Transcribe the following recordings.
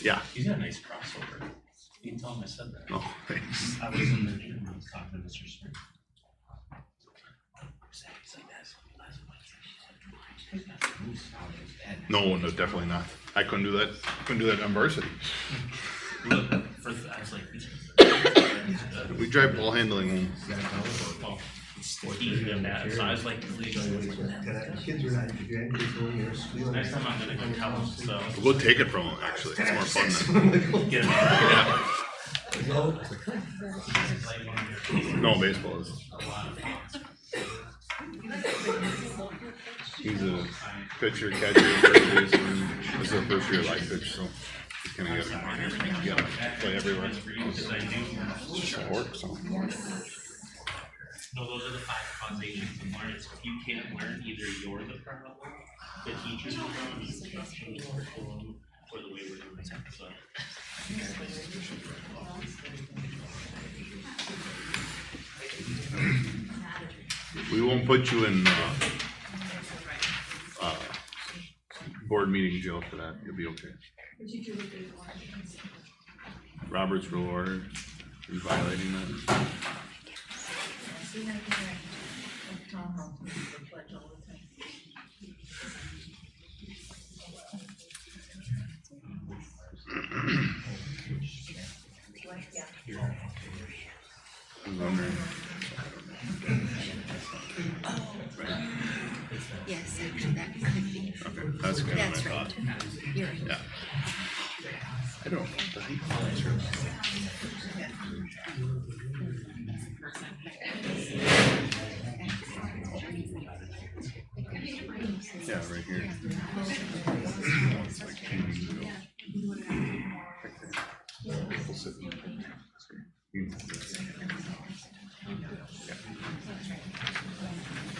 Yeah. He's got a nice crossover. You can tell him I said that. Oh, thanks. I was in the gym, I was talking to Mr. Smith. No, definitely not. I couldn't do that. Couldn't do that on varsity. Look, I was like, We drive ball handling home. well, he did that, so I was like, please. Kids are not, if your grandkids going there, school. Next time I'm gonna go tell him, so. We'll go take it from him, actually. It's more fun than. Get him. No, baseball is. He's a pitcher, catcher, third baseman. This is the first year live pitch, so he's gonna get play everywhere. It's just work, so. No, those are the 5 causations of learning. So if you can't learn, either you're the problem, the teacher's the problem, the instruction, the curriculum, or the way we're doing it. So. We won't put you in board meeting jail for that. You'll be okay. Robert's Rule Order. Are you violating that? I'm wondering. Yes, actually, that could be. Okay, that's kind of That's what I right. thought. You're right. Yeah. I don't know. Yeah, right here. It's like 2 weeks ago. We'll sit in there. Yeah.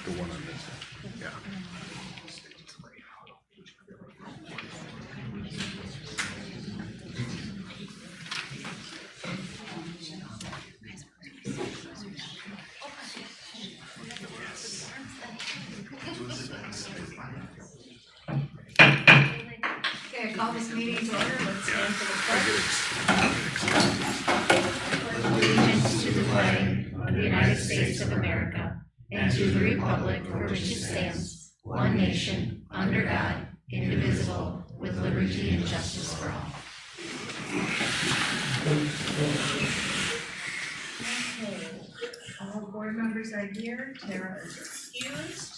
The one on this. Yeah. Okay, I call this meeting to order. Let's stand for the pledge. Allegiance to the flag of the United States of America and to the republic for which it stands, one nation, under God, indivisible, with liberty and justice for all. Okay, all board members are here. Tara is excused.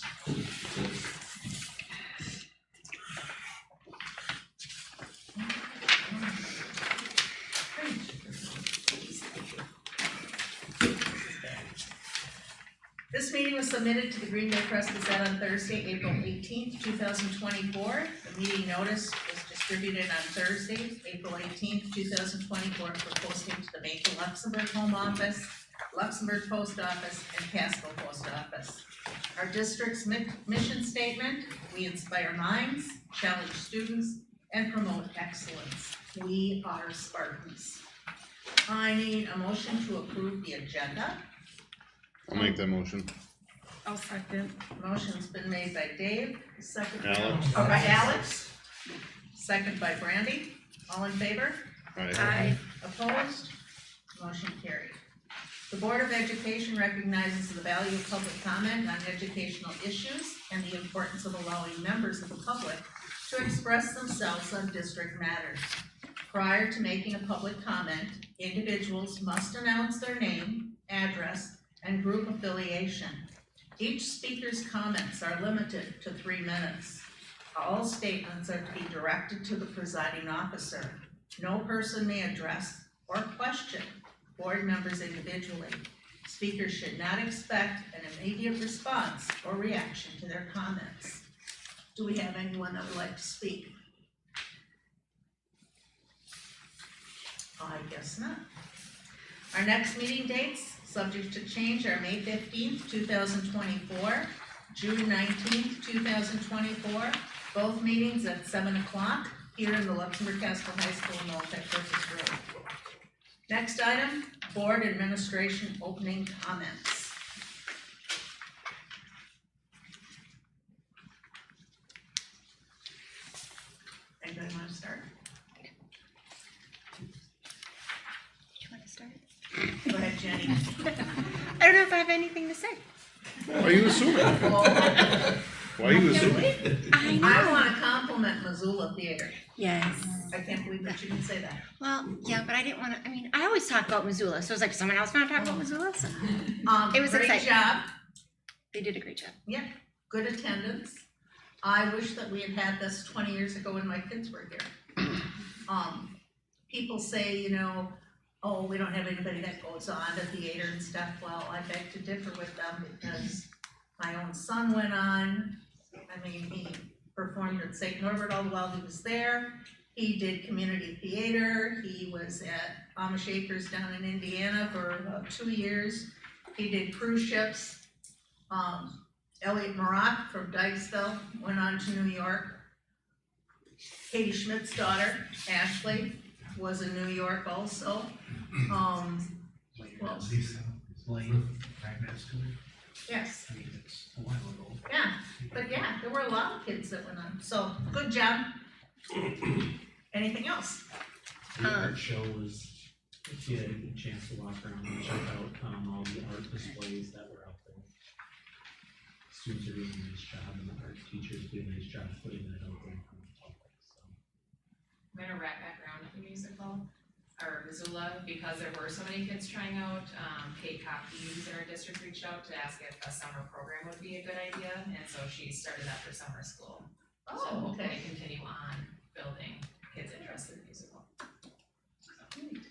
This meeting was submitted to the Green Bay Press Gazette on Thursday, April 18th, 2024. The meeting notice was distributed on Thursday, April 18th, 2024 for posting to the Macon Luxembourg Home Office, Luxembourg Post Office, and Casco Post Office. Our district's mission statement: we inspire minds, challenge students, and promote excellence. We are Spartans. I need a motion to approve the agenda. I'll make that motion. I'll second. Motion's been made by Dave, second. Alex? Oh, by Alex. Second by Brandy. All in favor? Aye. Opposed? Motion carried. The Board of Education recognizes the value of public comment on educational issues and the importance of allowing members of the public to express themselves on district matters. Prior to making a public comment, individuals must announce their name, address, and group affiliation. Each speaker's comments are limited to 3 minutes. All statements are to be directed to the presiding officer. No person may address or question board members individually. Speakers should not expect an immediate response or reaction to their comments. Do we have anyone that would like to speak? I guess not. Our next meeting dates, subject to change, are May 15th, 2024, June 19th, 2024, both meetings at 7 o'clock here in the Luxemburg-Casco High School multi-purpose room. Next item, board administration opening comments. Anybody want to start? ahead, Jenny. I don't know if I have anything to say. Why are you assuming? Oh, Why are you assuming? I know. I wanna compliment Missoula Theater. Yes. I can't believe that you didn't say that. Well, yeah, but I didn't want to. I mean, I always talk about Missoula, so it's like someone else want to talk about Missoula. So It was Great exciting. job. they did a great job. Yeah, good attendance. I wish that we had had this 20 years ago when my kids were here. People say, you know, oh, we don't have anybody that goes on to theater and stuff. Well, I beg to differ with them because my own son went on. I mean, he performed at St. Norbert all the while he was there. He did community theater. He was at Amish Acres down in Indiana for about 2 years. He did cruise ships. Elliot Maroc from Dykesville went on to New York. Katie Schmidt's daughter, Ashley, was in New York also. Well, yes, I mean, it's a while ago. yeah, but yeah, there were a lot of kids that went on, so good job. Anything else? The art show was, if you had a chance to walk around and check out, all the art displays that were out there. Students are doing a nice job and the art teachers do a nice job putting that out there in front of the public, so. I'm gonna wrap back around to the musical, or Missoula, because there were so many kids trying out. Kate Coffey, who's in our district, reached out to ask if a summer program would be a good idea, and so she started that for summer school. So Oh, okay. hopefully continue on building kids' interest in the musical.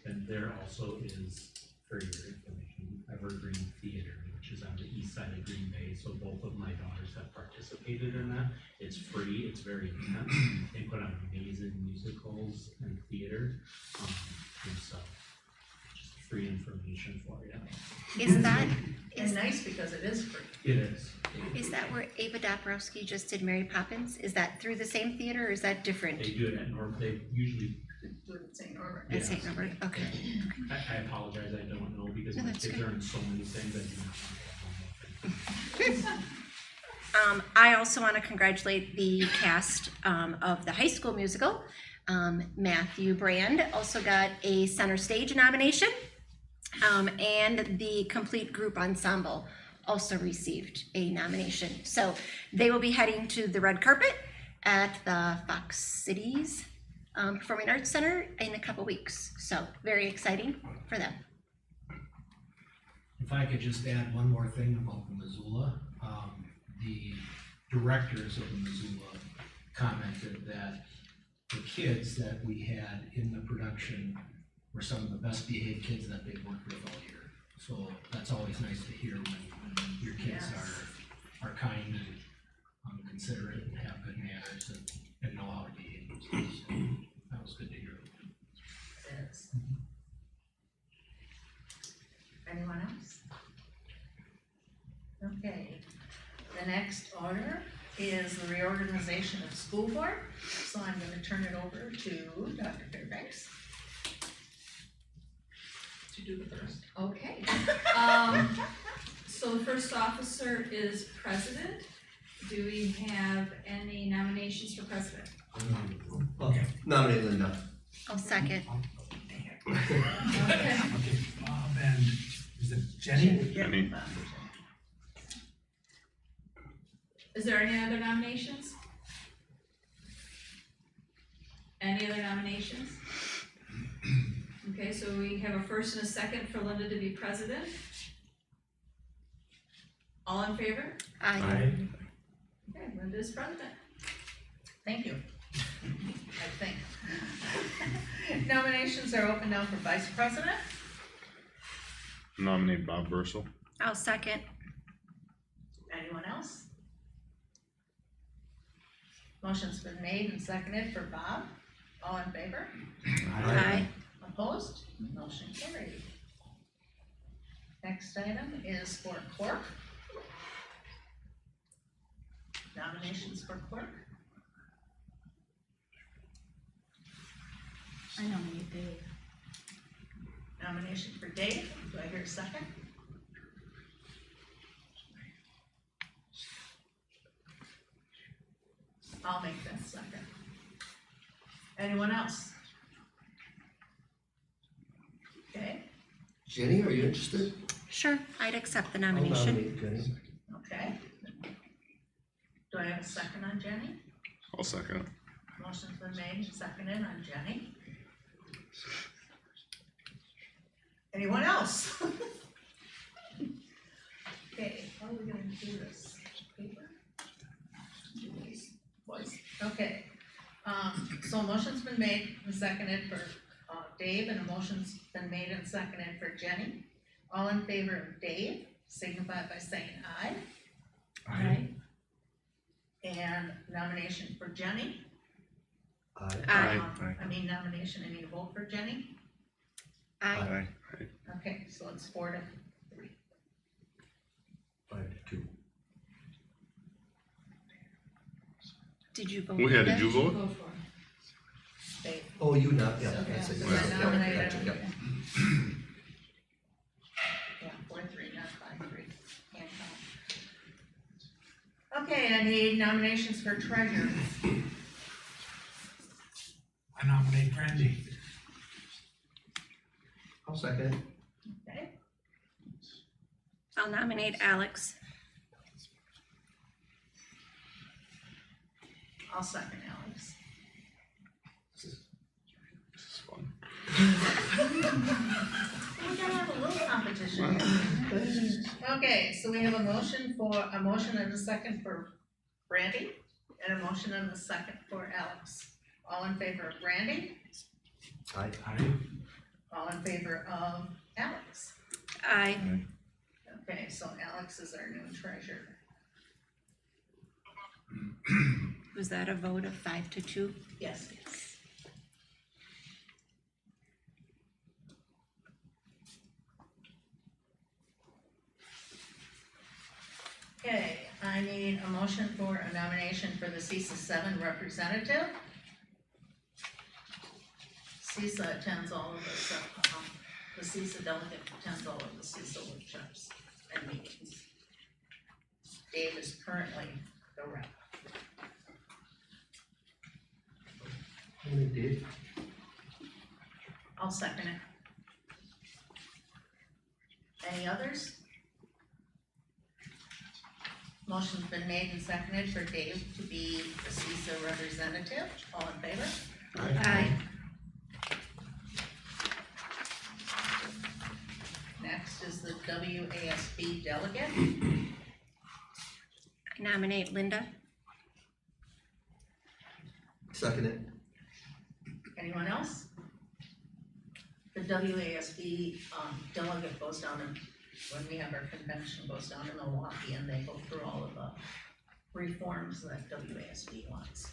And there also is, for your information, Evergreen Theater, which is on the east side of Green Bay, so both of my daughters have participated in that. It's free, it's very intense, they put on amazing musicals and theater, and so, just free information for you. Is that And nice because it is free. It is. where Ava Dabrowski just did Mary Poppins? Is that through the same theater or is that different? They do it at they usually, Do it at St. Norbert. At St. Norbert, okay. I apologize, I don't know, because No, my that's kids okay. are in so many things, I do not want to. I also want to congratulate the cast of the high school musical. Matthew Brand also got a center stage nomination, and the complete group ensemble also received a nomination. So they will be heading to the red carpet at the Fox Cities Performing Arts Center in a couple weeks. So very exciting for them. If I could just add one more thing about the Missoula, the directors of the Missoula commented that the kids that we had in the production were some of the best behaved kids that they've worked with all year. So that's always nice to hear when your kids Yes. are kind and considerate and have good manners and know how to behave themselves. So that was good to hear. It is. Anyone else? Okay, the next order is the reorganization of school board, so I'm gonna turn it over to Dr. Fairbanks. To do the first. Okay, so the first officer is president. Do we have any nominations for president? Okay, nominate Linda. I'll second. Okay, Okay, Bob and, is it Jenny? Jenny. is there any other nominations? Any other nominations? Okay, so we have a first and a second for Linda to be president. All in favor? Aye. Okay, Linda is president. Thank you. I think. Nominations are open now for vice president. Nominate Bob Bursell. I'll second. Anyone else? Motion's been made and seconded for Bob. All in favor? Aye. Opposed? Motion carried. Next item is for clerk. Nominations for clerk. I nominate Dave. Nomination for Dave. Do I hear a second? I'll make that second. Anyone else? Okay. Jenny, are you interested? Sure, I'd accept the I'll nomination. nominate Jenny. Okay. Do I have a second on Jenny? I'll second it. Motion's been made and seconded on Jenny. Anyone else? Okay, how are we gonna do this? Paper? Voice, okay. So a motion's been made and seconded for, Dave, and a motion's been made and seconded for Jenny. All in favor of Dave, signify by saying aye. Aye. And nomination for Jenny? Aye. Nomination, I need a vote for Jenny? Aye. Okay, so it's 4-3. 5-2. Did you vote? Well, yeah, did Linda? you vote? Go for it. Dave. Oh, you not, yeah, So, that's it. so Well, I Yeah, nominated gotcha, him. yep. Yeah, 4-3, not 5-3. Can't count. Okay, I need nominations for treasurer. I nominate Brandy. I'll second it. Okay, I'll nominate Alex. I'll second Alex. This is fun. We gotta have a little competition here. Okay, so we have a motion and a second for Brandy, and a motion and a second for Alex. All in favor of Brandy? Aye. All in favor of Alex? Aye. Okay, so Alex is our new treasurer. Was that a vote of 5-2? Yes. Okay, I need a motion for a nomination for the CISA 7 representative. CISA attends all of the CISA delegate attends all of the CISA workshops and meetings. Dave is currently the rep. Nominate Dave. I'll second it. Any others? Motion's been made and seconded for Dave to be the CISA representative. All in favor? Aye. Next is the WASB delegate. I nominate Linda. Second it. Anyone else? The WASB delegate goes down and, when we have our convention, goes down to Milwaukee and they go through all of the reforms that WASB wants.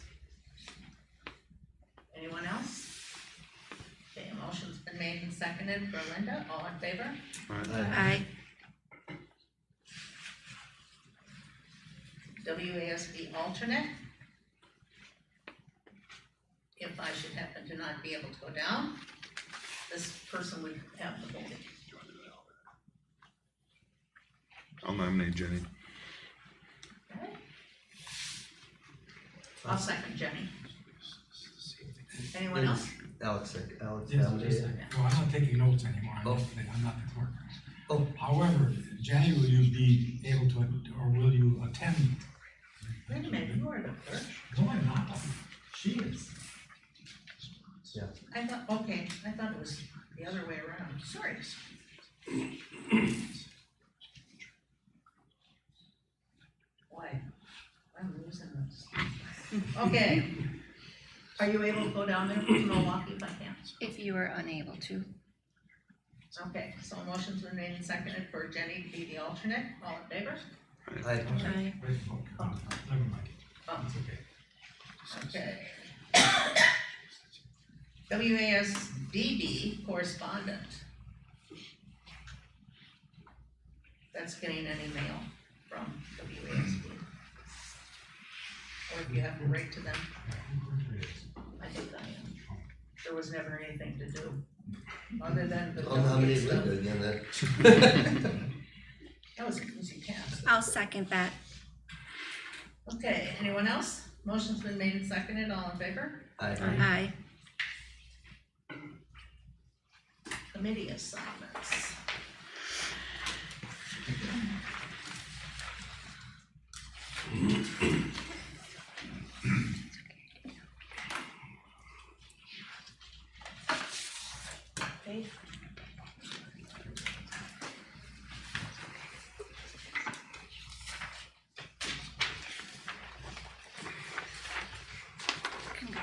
Anyone else? Okay, a motion's been made and seconded for Linda. All in favor? Aye. WASB alternate. If I should happen to not be able to go down, this person would have the voting. I'll nominate Jenny. Okay. I'll second Jenny. Anyone else? Alex, Alex Yes, nominated. well, I'm not taking notes anymore, Oh. I'm not the clerk. Oh. However, Jenny, will you be able to, or will you attend? Wait a minute, you are the clerk? No, I'm not. She is. I thought, okay, I thought it was the other way around, sorry. Boy, I'm losing this. Okay. Are you able to go down there to Milwaukee if I can? If you are unable to. Okay, so a motion's been made and seconded for Jenny to be the alternate, all in favor? Aye. Aye. Wait, oh, never mind, Oh, it's okay. okay. WASDB correspondent. That's getting any mail from WASD. Or if you have to write to them, I think I am. There was never anything to do, other than the I'll nominate stuff. Linda again then. That was an easy task. I'll second that. Okay, anyone else? Motion's been made and seconded, all in favor? Aye. Aye. Committee assignments. Okay.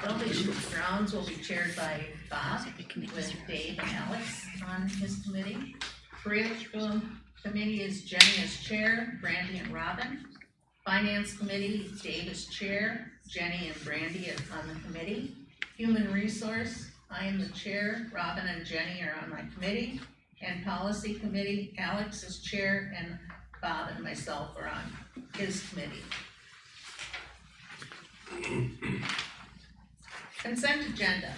Buildings and grounds will be chaired by Bob, with Dave and Alex on his committee. Curriculum committee is Jenny as chair, Brandy and Robin. Finance committee, Dave is chair, Jenny and Brandy is on the committee. Human resource, I am the chair, Robin and Jenny are on my committee. And policy committee, Alex is chair and Bob and myself are on his committee. Consent agenda.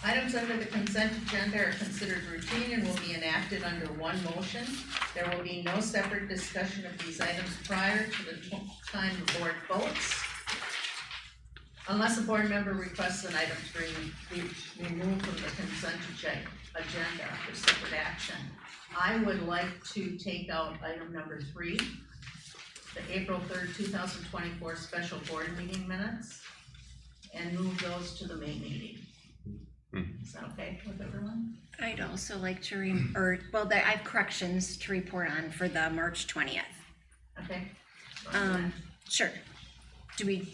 Items under the consent agenda are considered routine and will be enacted under one motion. There will be no separate discussion of these items prior to the time the board votes, unless a board member requests an item to be removed from the consent agenda for separate action. I would like to take out item number 3, the April 3rd, 2024 special board meeting minutes, and move those to the May meeting. Is that okay with everyone? I'd also like to I have corrections to report on for the March 20th. Okay. Sure. Do you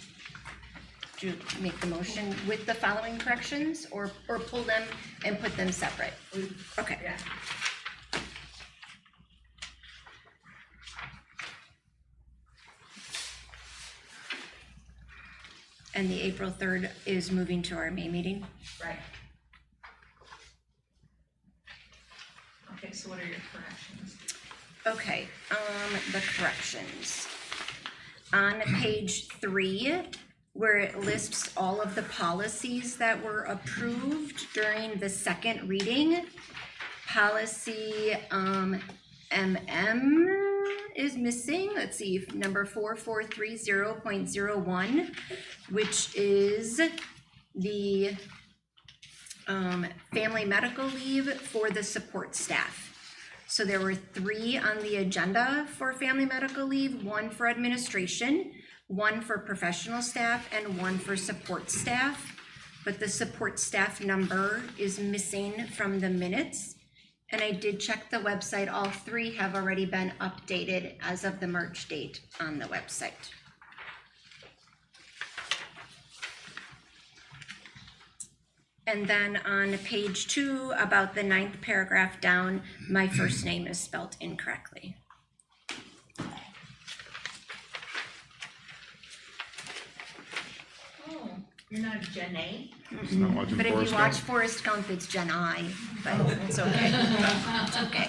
make the motion with the following corrections, or pull them and put them separate? Okay. Yeah. And the April 3rd is moving to our May meeting? Right. Okay, so what are your corrections? Okay, the corrections. On page 3, where it lists all of the policies that were approved during the second reading, policy MM is missing. Let's see, number 4430.01, which is the family medical leave for the support staff. So there were 3 on the agenda for family medical leave, 1 for administration, 1 for professional staff, and 1 for support staff. But the support staff number is missing from the minutes. And I did check the website. All 3 have already been updated as of the March date on the website. And then on page 2, about the 9th paragraph down, my first name is spelled incorrectly. Oh, you're not Jenny? It's not watching But if Forrest you watch Gump. Forrest Gump, it's Jen I, but it's okay. It's okay.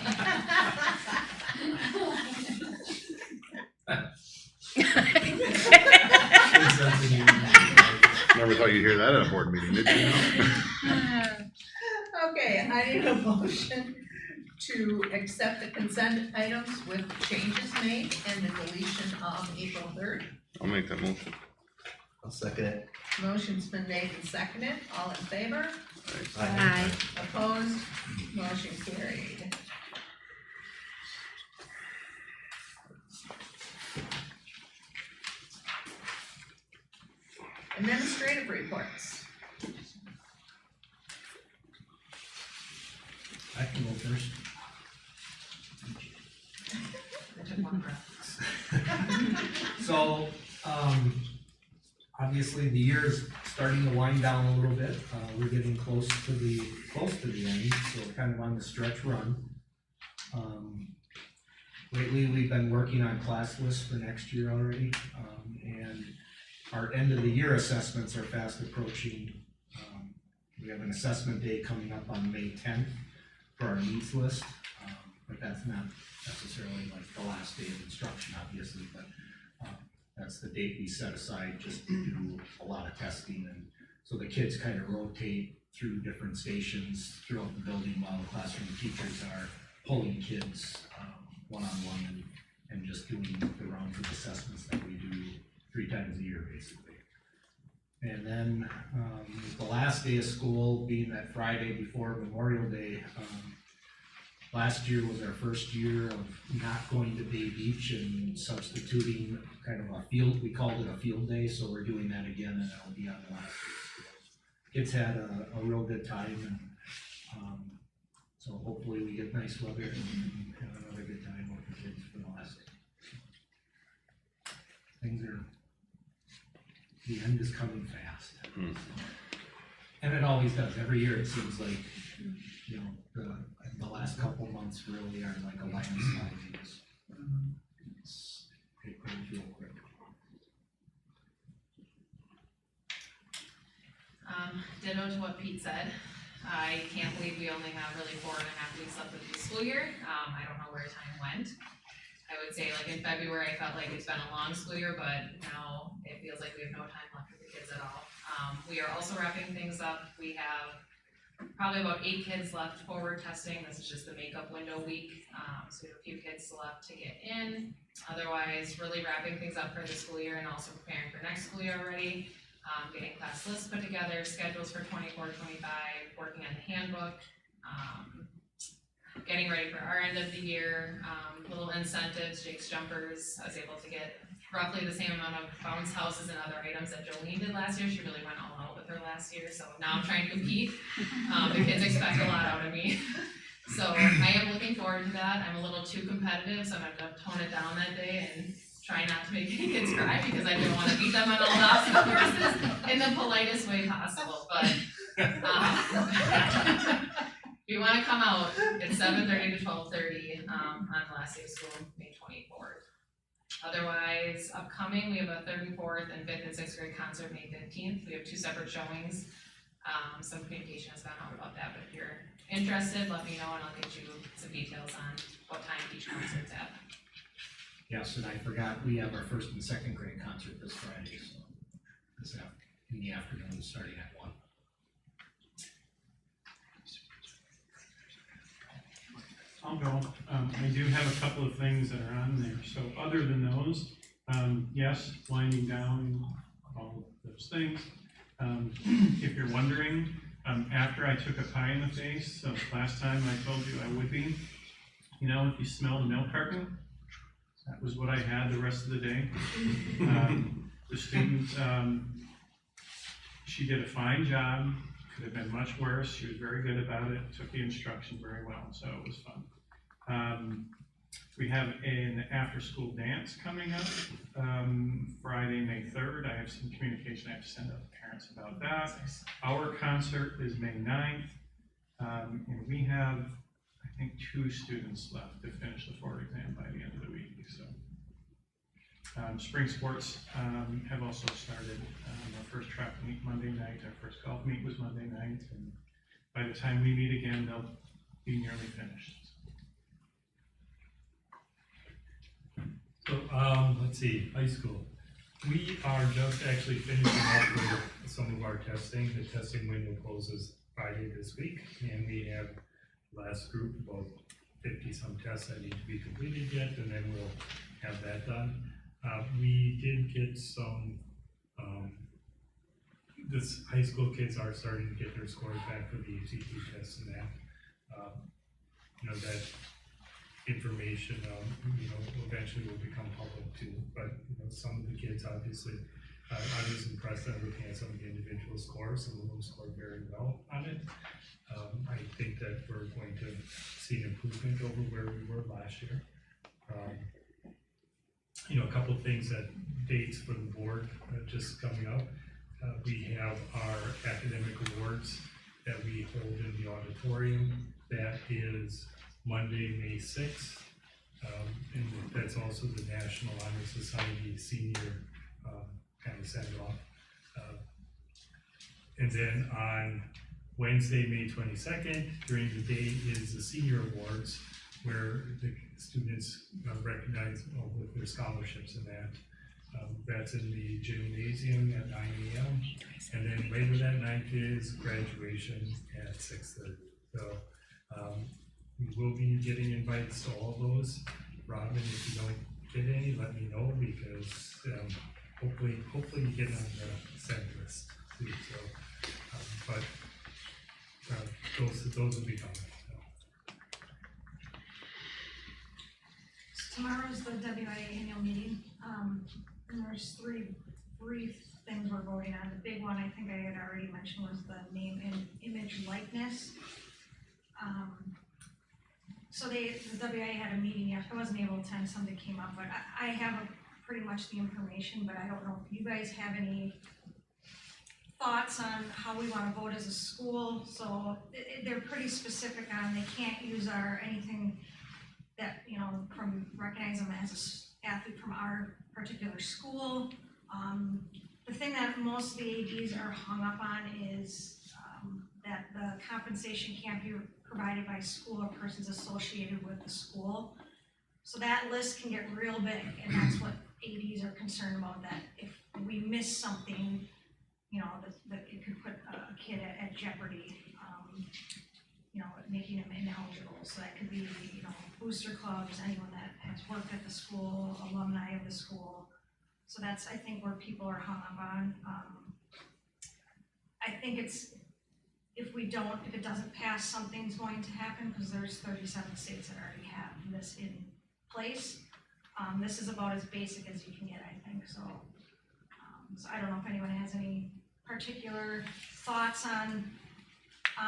Never thought you'd hear that at a board meeting, did you? Okay, I need a motion to accept the consent items with changes made and the deletion of April 3rd. I'll make that motion. I'll second it. Motion's been made and seconded. All in favor? Aye. Opposed? Motion carried. Administrative reports. I can go first. So, obviously the year's starting to wind down a little bit. We're getting close to the end, so kind of on the stretch run. Lately, we've been working on class lists for next year already, and our end of the year assessments are fast approaching. We have an assessment day coming up on May 10th for our needs list, but that's not necessarily like the last day of instruction, obviously, but that's the date we set aside just to do a lot of testing, and so the kids kind of rotate through different stations throughout the building while the classroom teachers are pulling kids one-on-one and just doing the rounds of assessments that we do 3 times a year, basically. And then the last day of school being that Friday before Memorial Day, Last year was our first year of not going to Bay Beach and substituting kind of a field, we called it a field day, so we're doing that again, and it'll be on the last day. Kids had a real good time, and, so hopefully we get nice weather and have another good time with the kids for the last day. Things are, the end is coming fast. And it always does, every year it seems like, you know, the last couple months really are like a landslide. It goes real quick. Ditto to what Pete said. I can't believe we only have really 4.5 weeks left of the school year. I don't know where time went. I would say like in February, I felt like it's been a long school year, but now it feels like we have no time left with the kids at all. We are also wrapping things up. We have probably about 8 kids left forward testing. This is just the makeup window week. So we have a few kids left to get in. Otherwise, really wrapping things up for the school year and also preparing for next school year already. Getting class lists put together, schedules for 24, 25, working on the handbook, getting ready for our end of the year, little incentives, Jake's jumpers. I was able to get roughly the same amount of bounce houses and other items that Jolene did last year. She really went all out with her last year, so now I'm trying to compete. The kids expect a lot out of me. So I am looking forward to that. I'm a little too competitive, so I'm gonna have to tone it down that day and try not to make any kids cry because I don't want to beat them on all the obstacle courses in the politest way possible. But if you want to come out, it's 7:30 to 12:30 on the last day of school, May 24th. Otherwise, upcoming, we have a 3rd and 4th and 5th and 6th grade concert May 15th. We have 2 separate showings. Some communication has gone out about that, but if you're interested, let me know and I'll get you some details on what time each concert's at. Yes, and I forgot, we have our 1st and 2nd grade concert this Friday, so in the afternoon, starting at 1. I'll go. I do have a couple of things that are on there. So other than those, yes, winding down all of those things. If you're wondering, after I took a pie in the face, so last time I told you I would be, you know, if you smell the milk carton, that was what I had the rest of the day. The student, she did a fine job, could have been much worse. She was very good about it, took the instruction very well, so it was fun. We have an after-school dance coming up Friday, May 3rd. I have some communication I have to send out to parents about that. Our concert is May 9th, and we have, I think, 2 students left to finish the 4th exam by the end of the week. So, spring sports have also started. Our first track meet Monday night, our first golf meet was Monday night, and by the time we meet again, they'll be nearly finished. So, let's see, high school. We are just actually finishing up with some of our testing. The testing window closes Friday this week, and we have last group, about 50 some tests that need to be completed yet, and then we'll have that done. We did get some, this high school kids are starting to get their scores back for the ACT tests and that. You know, that information, you know, eventually will become public too, but, you know, some of the kids obviously, I was impressed at looking at some of the individual scores. Some of them scored very well on it. I think that we're going to see an improvement over where we were last year. You know, a couple of things that dates for the board just coming up. We have our academic awards that we hold in the auditorium. That is Monday, May 6th. And that's also the National Honor Society senior kind of send off. And then on Wednesday, May 22nd, during the day is the senior awards, where the students recognize with their scholarships and that. That's in the gymnasium at 9 a.m. And then later that night is graduation at 6:30. So we will be getting invites to all those. Robin, if you don't get any, let me know, because hopefully you get on the send list too. So, but those will be coming. Tomorrow's the WIA annual meeting, and there's three brief things we're voting on. The big one, I think I had already mentioned, was the name and image likeness. So the WIA had a meeting, I wasn't able to attend, something came up, but I have pretty much the information, but I don't know if you guys have any thoughts on how we wanna vote as a school. So they're pretty specific on, they can't use anything that, you know, from recognize them as an athlete from our particular school. The thing that most of the ADs are hung up on is that the compensation can't be provided by school or persons associated with the school. So that list can get real big, and that's what ADs are concerned about, that if we miss something, you know, that it could put a kid at jeopardy, you know, making him ineligible. So that could be, you know, booster clubs, anyone that has worked at the school, alumni of the school. So that's, I think, where people are hung up on. I think if it doesn't pass, something's going to happen, because there's 37 states that already have this in place. This is about as basic as you can get, I think, so. So I don't know if anyone has any particular thoughts on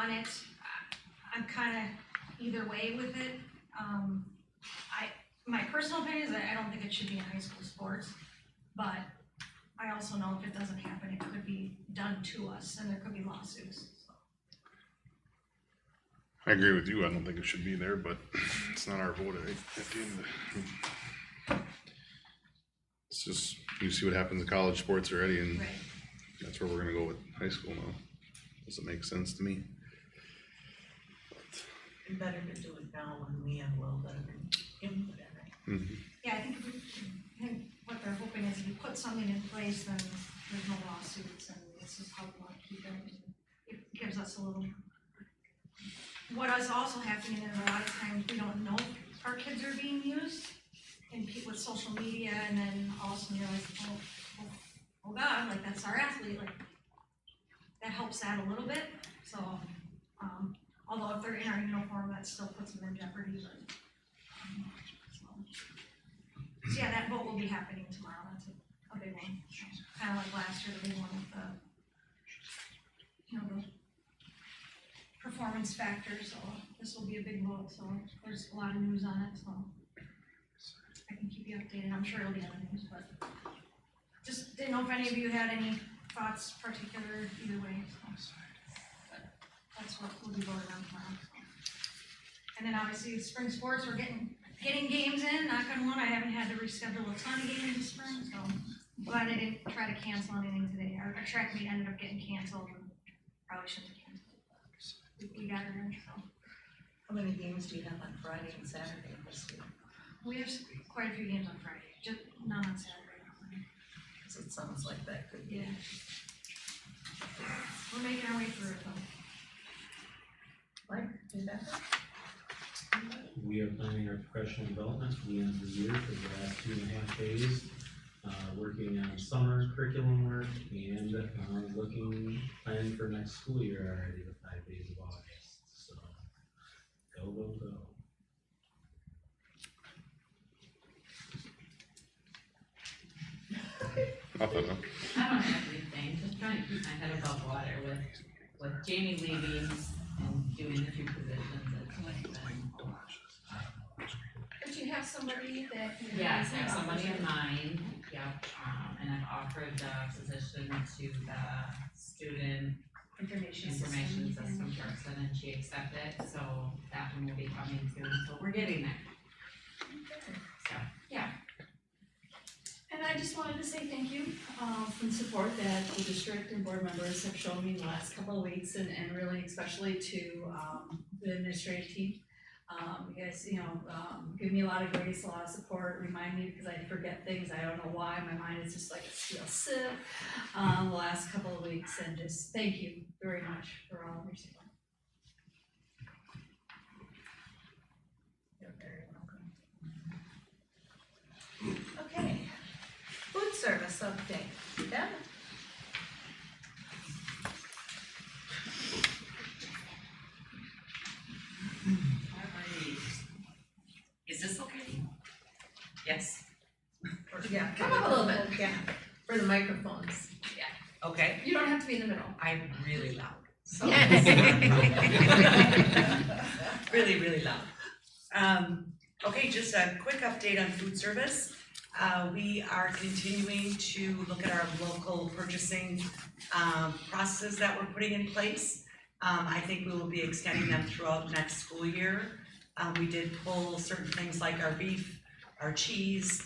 it. I'm kind of either way with it. My personal opinion is that I don't think it should be in high school sports, but I also know if it doesn't happen, it could be done to us, and there could be lawsuits. So. I agree with you. I don't think it should be there, but it's not our vote at the end. It's just, you see what happens in college sports already, and Right. That's where we're gonna go with high school now. Doesn't make sense to me. And better to do it now when we have a little bit of input in it. Mm-hmm. Yeah, I think what they're hoping is if you put something in place, then there's no lawsuits, and this is how we want to keep it. It gives us a little. What is also happening is a lot of times we don't know if our kids are being used, and with social media, and then all of a sudden you're like, oh God, like that's our athlete, like that helps that a little bit. So, although if they're in our uniform, that still puts them in jeopardy. But, so yeah, that vote will be happening tomorrow. That's a big one. Kind of like last year, the big one with the, you know, the performance factor. So this will be a big vote. So there's a lot of news on it. So I can keep you updated. I'm sure it'll be on the news, but just didn't know if any of you had any thoughts particular either way. So. But that's what we'll be voting on tomorrow. So. And then obviously spring sports, we're getting games in, knock on wood. I haven't had to reschedule a ton of games this spring, so I'm glad I didn't try to cancel anything today. Our track meet ended up getting canceled, and probably shouldn't have canceled. We got it in, so. How many games do you have on Friday and Saturday this week? We have quite a few games on Friday, just none on Saturday. So it sounds like that could be. Yeah. We're making our way through it though. Mike, do that? We are planning our professional development for the end of the year for the last 2.5 days, working on summer curriculum work and planning for next school year already, the 5 days of August. So go, go, go. Nothing. I don't have anything, just trying to keep my head above water with Jamie leaving and doing the 2 positions. But you have somebody that. Yes, I have somebody in mind, yep, and I've offered the position to the student Information information system person, and she accepted, so that one will be coming soon, so we're getting there. So, yeah. And I just wanted to say thank you for the support that the district and board members have shown me in the last couple of weeks, and really especially to the administrative team. You guys, give me a lot of grace, a lot of support, remind me because I forget things. I don't know why. My mind is just like a steel sieve the last couple of weeks, and just thank you very much for all of your support. You're very welcome. Okay. Food service update. Deb? Is this okay? Yes, Yeah. Come up a little bit. Yeah, for the microphones. okay, You don't have to be in the middle. I'm really loud. So Yes. really, really loud. Okay, just a quick update on food service. We are continuing to look at our local purchasing processes that we're putting in place. I think we will be extending them throughout next school year. We did pull certain things like our beef, our cheese,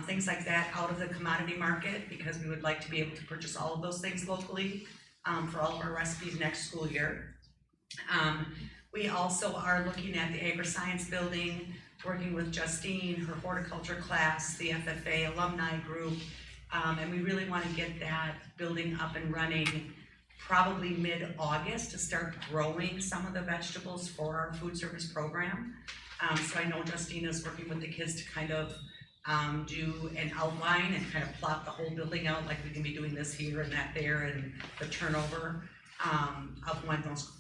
things like that out of the commodity market because we would like to be able to purchase all of those things locally for all of our recipes next school year. We also are looking at the agri-science building, working with Justine, her horticulture class, the FFA alumni group, and we really want to get that building up and running probably mid-August to start growing some of the vegetables for our food service program. So I know Justine is working with the kids to kind of do an outline and kind of plot the whole building out, like we can be doing this here and that there, and the turnover of when those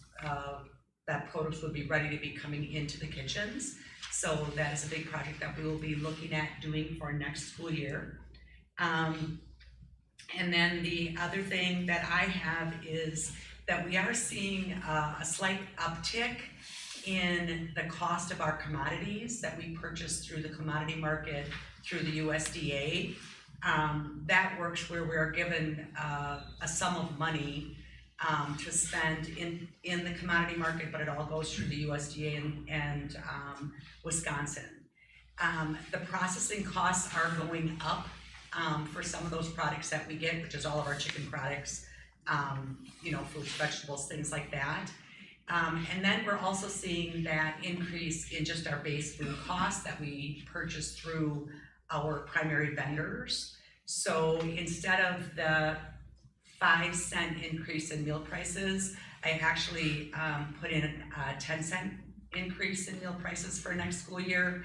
that produce would be ready to be coming into the kitchens. So that is a big project that we will be looking at doing for next school year. And then the other thing that I have is that we are seeing a slight uptick in the cost of our commodities that we purchase through the commodity market through the USDA. That works where we're given a sum of money to spend in the commodity market, but it all goes through the USDA and Wisconsin. The processing costs are going up for some of those products that we get, which is all of our chicken products, fruits, vegetables, things like that. And then we're also seeing that increase in just our base food costs that we purchase through our primary vendors. So instead of the 5-cent increase in meal prices, I actually put in a 10-cent increase in meal prices for next school year,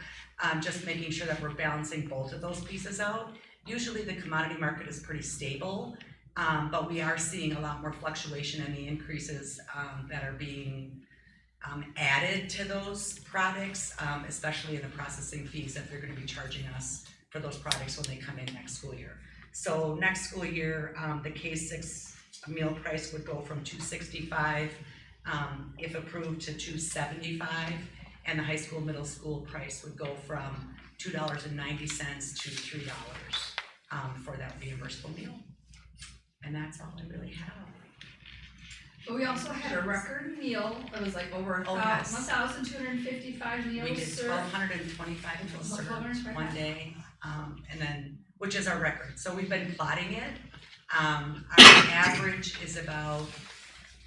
just making sure that we're balancing both of those pieces out. Usually the commodity market is pretty stable, but we are seeing a lot more fluctuation in the increases that are being added to those products, especially in the processing fees that they're going to be charging us for those products when they come in next school year. So next school year, the K-6 meal price would go from $2.65 if approved to $2.75, and the high school, middle school price would go from $2.90 to $3 for that reimbursable meal. And that's all I really have. But we also had a record meal that was like over 1,255 meals We did served. 1,225 meals served one day, and then, which is our record. So we've been plotting it. Our average is about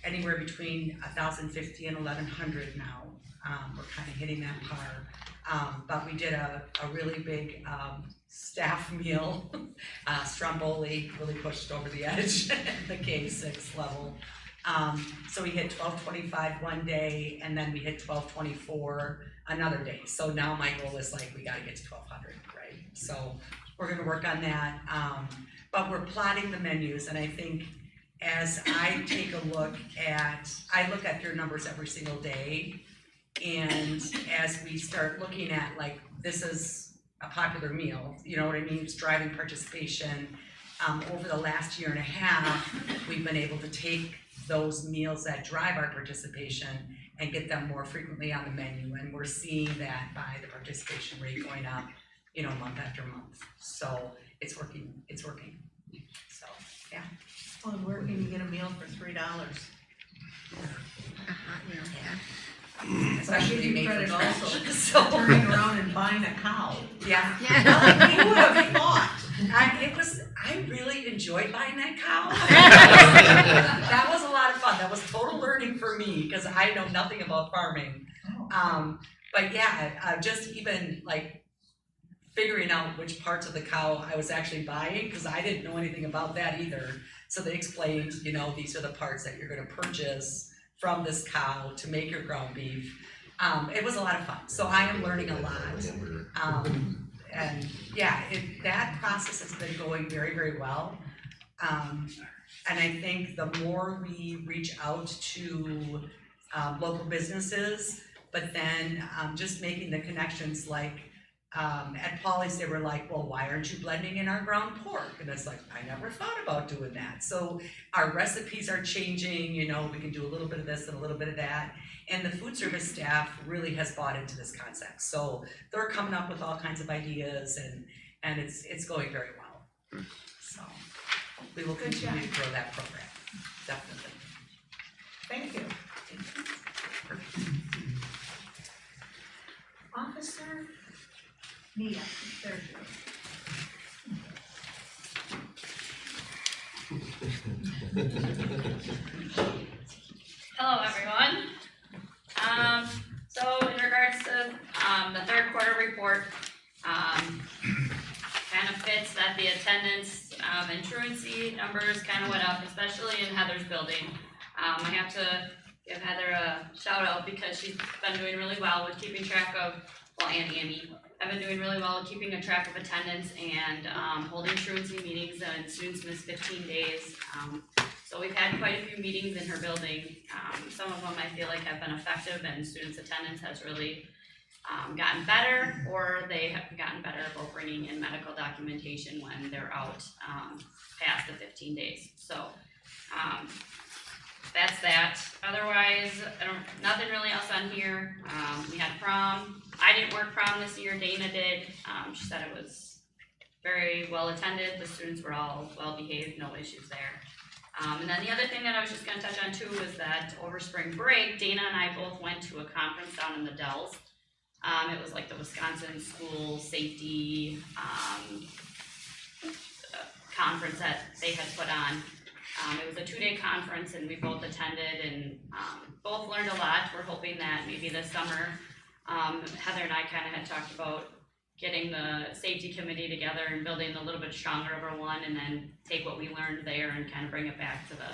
anywhere between 1,050 and 1,100 now. We're kind of hitting that par. But we did a really big staff meal. Stromboli really pushed over the edge at the K-6 level. So we hit 1,225 one day, and then we hit 1,224 another day. So now my goal is like, we gotta get to 1,200, right? So we're gonna work on that. But we're plotting the menus, and I think as I take a look at, I look at their numbers every single day, and as we start looking at like, this is a popular meal, you know what I mean? It's driving participation. Over the last year and a half, we've been able to take those meals that drive our participation and get them more frequently on the menu, and we're seeing that by the participation rate going up, month after month. So it's working. So yeah. Well, where can you get a meal for $3? Especially if you made from credit scratch. also So turning around and buying a cow. yeah. Who would have thought? I really enjoyed buying that cow. That was a lot of fun. That was total learning for me because I know nothing about farming. But yeah, just even like figuring out which parts of the cow I was actually buying, because I didn't know anything about that either. So they explained, these are the parts that you're going to purchase from this cow to make your ground beef. It was a lot of fun. So I am learning a lot. And yeah, that process has been going very, very well. And I think the more we reach out to local businesses, but then just making the connections like at Polly's, they were like, well, why aren't you blending in our ground pork? And it's like, I never thought about doing that. So our recipes are changing, you know, we can do a little bit of this and a little bit of that. And the food service staff really has bought into this concept. So they're coming up with all kinds of ideas and it's going very well. So we will Good continue job. to grow that program, definitely. Thank you. Officer Mia, there you go. Hello, everyone. So in regards to, the third quarter report, kind of fits that the attendance, and truancy numbers kind of went up, especially in Heather's building. I have to give Heather a shout out because she's been doing really well with keeping track of, well, and Andy, have been doing really well with keeping a track of attendance and, holding truancy meetings, and students miss 15 days. So we've had quite a few meetings in her building. Some of them I feel like have been effective and students' attendance has really gotten better, or they have gotten better about bringing in medical documentation when they're out past the 15 days. So that's that. Otherwise, nothing really else on here. We had prom. I didn't work prom this year, Dana did. She said it was very well attended. The students were all well behaved, no issues there. And then the other thing that I was just gonna touch on too was that over spring break, Dana and I both went to a conference down in the Dells. It was like the Wisconsin School Safety conference that they had put on. It was a 2-day conference and we both attended and both learned a lot. We're hoping that maybe this summer, Heather and I kind of had talked about getting the safety committee together and building a little bit stronger of one, and then take what we learned there and kind of bring it back to the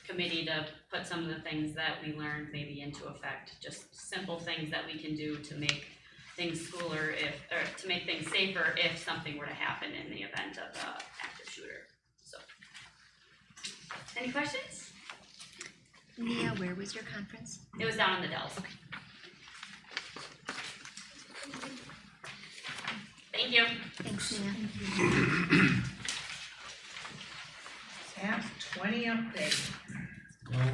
committee to put some of the things that we learned maybe into effect. Just simple things that we can do to make things cooler or to make things safer if something were to happen in the event of an active shooter. So, any questions? Mia, where was your conference? It was down in the Dells. Okay. Thank you. Thanks, Mia. Tab 20 update. Well,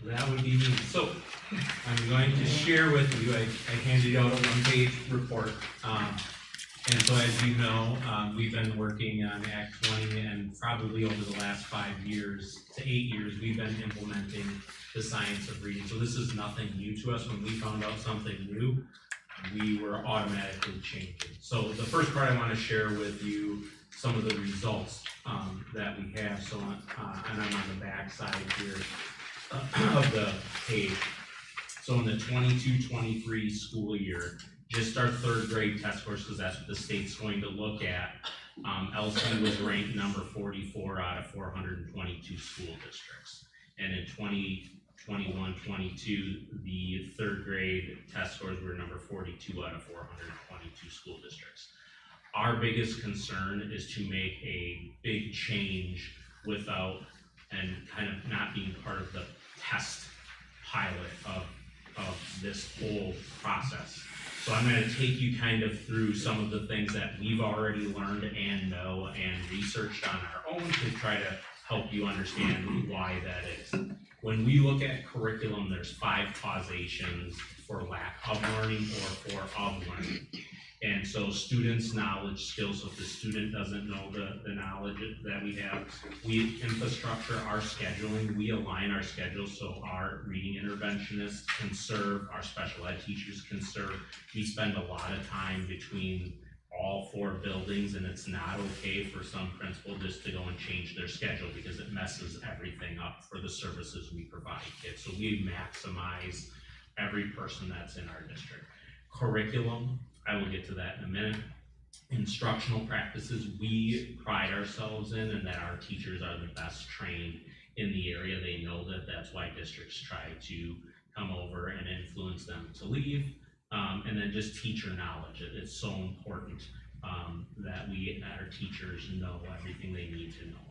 that would be me. So I'm going to share with you, I handed out a 1-page report. And so as you know, we've been working on Act 20 and probably over the last 5 years to 8 years, we've been implementing the science of reading. So this is nothing new to us. When we found out something new, we were automatically changing. So the first part I want to share with you some of the results that we have. So and I'm on the back side here of the page. So in the 22-23 school year, just our third grade test scores, because that's what the state's going to look at, LC was ranked number 44 out of 422 school districts. And in 2021-22, the third grade test scores were number 42 out of 422 school districts. Our biggest concern is to make a big change without and kind of not being part of the test pilot of this whole process. So I'm going to take you kind of through some of the things that we've already learned and know and researched on our own to try to help you understand why that is. When we look at curriculum, there's 5 causations for lack of learning or for of learning. And so students' knowledge skills, so if the student doesn't know the knowledge that we have, we infrastructure our scheduling, we align our schedules so our reading interventionists can serve, our special ed teachers can serve. We spend a lot of time between all 4 buildings, and it's not okay for some principal just to go and change their schedule because it messes everything up for the services we provide kids. So we maximize every person that's in our district. Curriculum, I will get to that in a minute. Instructional practices, we pride ourselves in, and that our teachers are the best trained in the area. They know that. That's why districts try to come over and influence them to leave. And then just teacher knowledge. It's so important that our teachers know everything they need to know.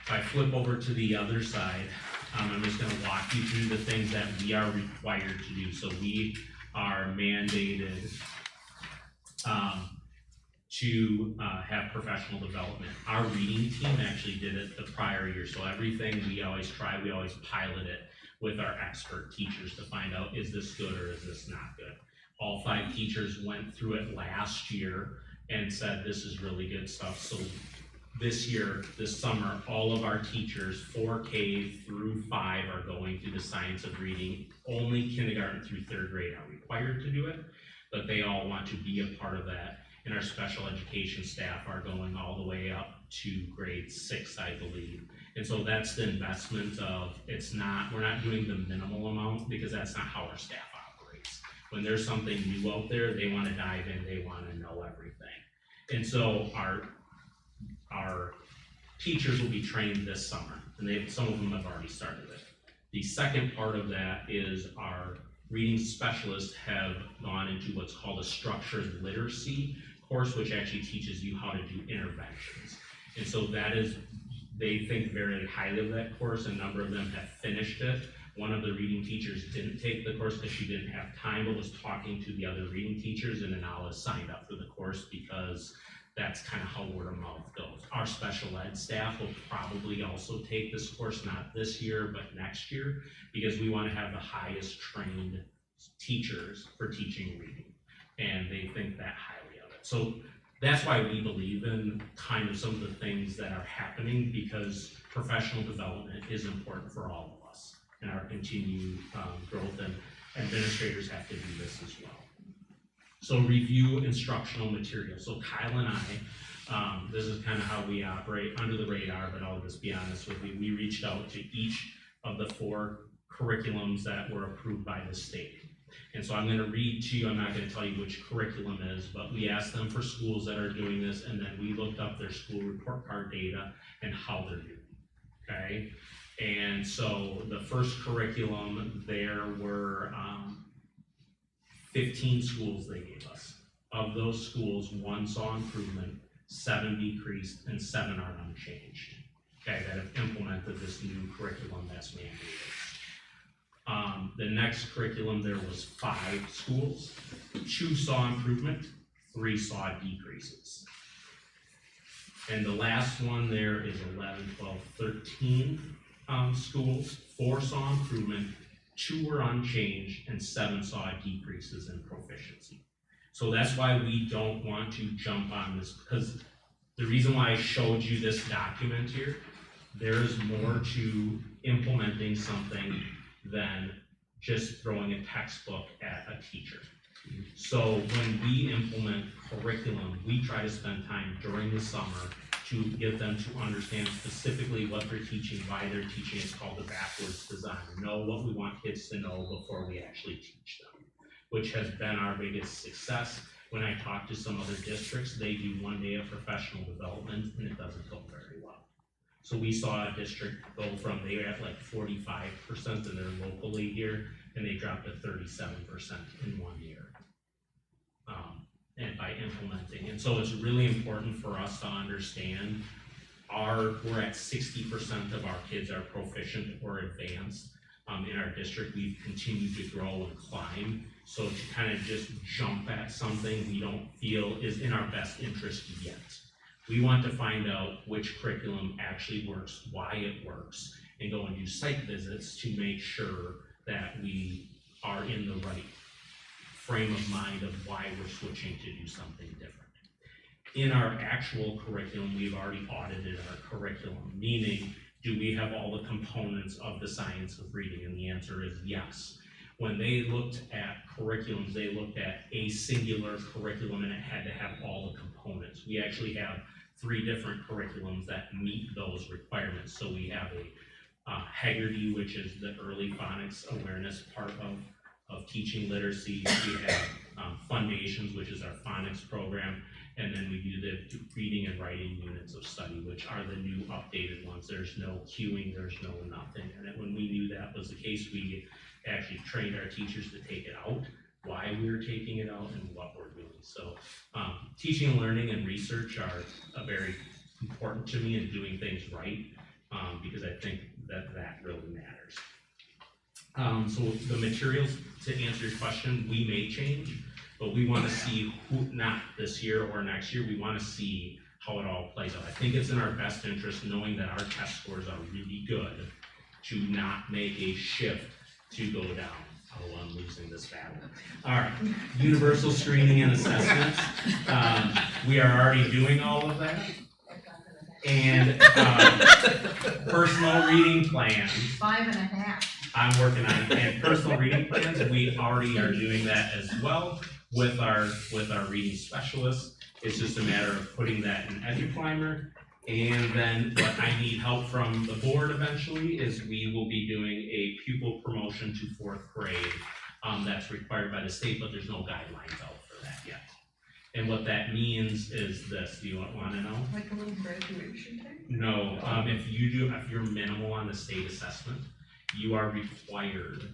If I flip over to the other side, I'm just going to walk you through the things that we are required to do. So we are mandated to have professional development. Our reading team actually did it the prior year, so everything we always pilot it with our expert teachers to find out, is this good or is this not good? All 5 teachers went through it last year and said, this is really good stuff. So this year, this summer, all of our teachers, 4K through 5, are going through the science of reading. Only kindergarten through 3rd grade are required to do it, but they all want to be a part of that. And our special education staff are going all the way up to grade 6, I believe. And so that's the investment of, we're not doing the minimal amount, because that's not how our staff operates. When there's something new out there, they want to dive in, they want to know everything. And so our teachers will be trained this summer, and some of them have already started it. The second part of that is our reading specialists have gone into what's called a structured literacy course, which actually teaches you how to do interventions. And so they think very highly of that course. A number of them have finished it. One of the reading teachers didn't take the course because she didn't have time, but was talking to the other reading teachers, and then now has signed up for the course because that's kind of how word of mouth goes. Our special ed staff will probably also take this course, not this year, but next year, because we want to have the highest trained teachers for teaching reading, and they think that highly of it. So that's why we believe in kind of some of the things that are happening, because professional development is important for all of us and our continued growth, and administrators have to do this as well. So review instructional material. So Kyle and I, this is kind of how we operate under the radar, but I'll just be honest with you. We reached out to each of the 4 curriculums that were approved by the state. And so I'm going to read to you, I'm not going to tell you which curriculum is, but we asked them for schools that are doing this, and then we looked up their school report card data and how they're doing, okay? And so the first curriculum, there were 15 schools they gave us. Of those schools, 1 saw improvement, 7 decreased, and 7 are unchanged, okay, that have implemented this new curriculum that's mandated. The next curriculum, there was 5 schools, 2 saw improvement, 3 saw decreases. And the last one there is 11, 12, 13 schools, 4 saw improvement, 2 were unchanged, and 7 saw decreases in proficiency. So that's why we don't want to jump on this, because the reason why I showed you this document here, there's more to implementing something than just throwing a textbook at a teacher. So when we implement curriculum, we try to spend time during the summer to get them to understand specifically what they're teaching, why they're teaching. It's called the backwards design. Know what we want kids to know before we actually teach them, which has been our biggest success. When I talk to some other districts, they do 1 day of professional development and it doesn't go very well. So we saw a district go from, they were at like 45% in their local league year, and they dropped to 37% in 1 year. And by implementing. And so it's really important for us to understand we're at 60% of our kids are proficient or advanced. In our district, we've continued to grow and climb. So to kind of just jump at something we don't feel is in our best interest yet. We want to find out which curriculum actually works, why it works, and go and do site visits to make sure that we are in the right frame of mind of why we're switching to do something different. In our actual curriculum, we've already audited our curriculum, meaning, do we have all the components of the science of reading? And the answer is yes. When they looked at curriculums, they looked at a singular curriculum and it had to have all the components. We actually have 3 different curriculums that meet those requirements. So we have a Haggerty, which is the early phonics awareness part of teaching literacy. We have Foundations, which is our phonics program, and then we do the reading and writing units of study, which are the new updated ones. There's no cueing, there's no nothing. And when we knew that was the case, we actually trained our teachers to take it out, why we were taking it out, and what we're doing. So teaching and learning and research are very important to me, and doing things right, because I think that really matters. So the materials, to answer your question, we may change. but we wanna see who, not this year or next year, we wanna see how it all plays out. I think it's in our best interest, knowing that our test scores are really good, to not make a shift to go down. Oh, I'm losing this battle. All right, universal screening and assessment. We are already doing all of that. And personal reading plans. 5.5. I'm working on, and personal reading plans, we already are doing that as well with our reading specialists. It's just a matter of putting that in EduClimber. And then what I need help from the board eventually is we will be doing a pupil promotion to 4th grade. That's required by the state, but there's no guidelines out for that yet. And what that means is this, do you want to know? Like a little graduation thing? No, if you're minimal on the state assessment, you are required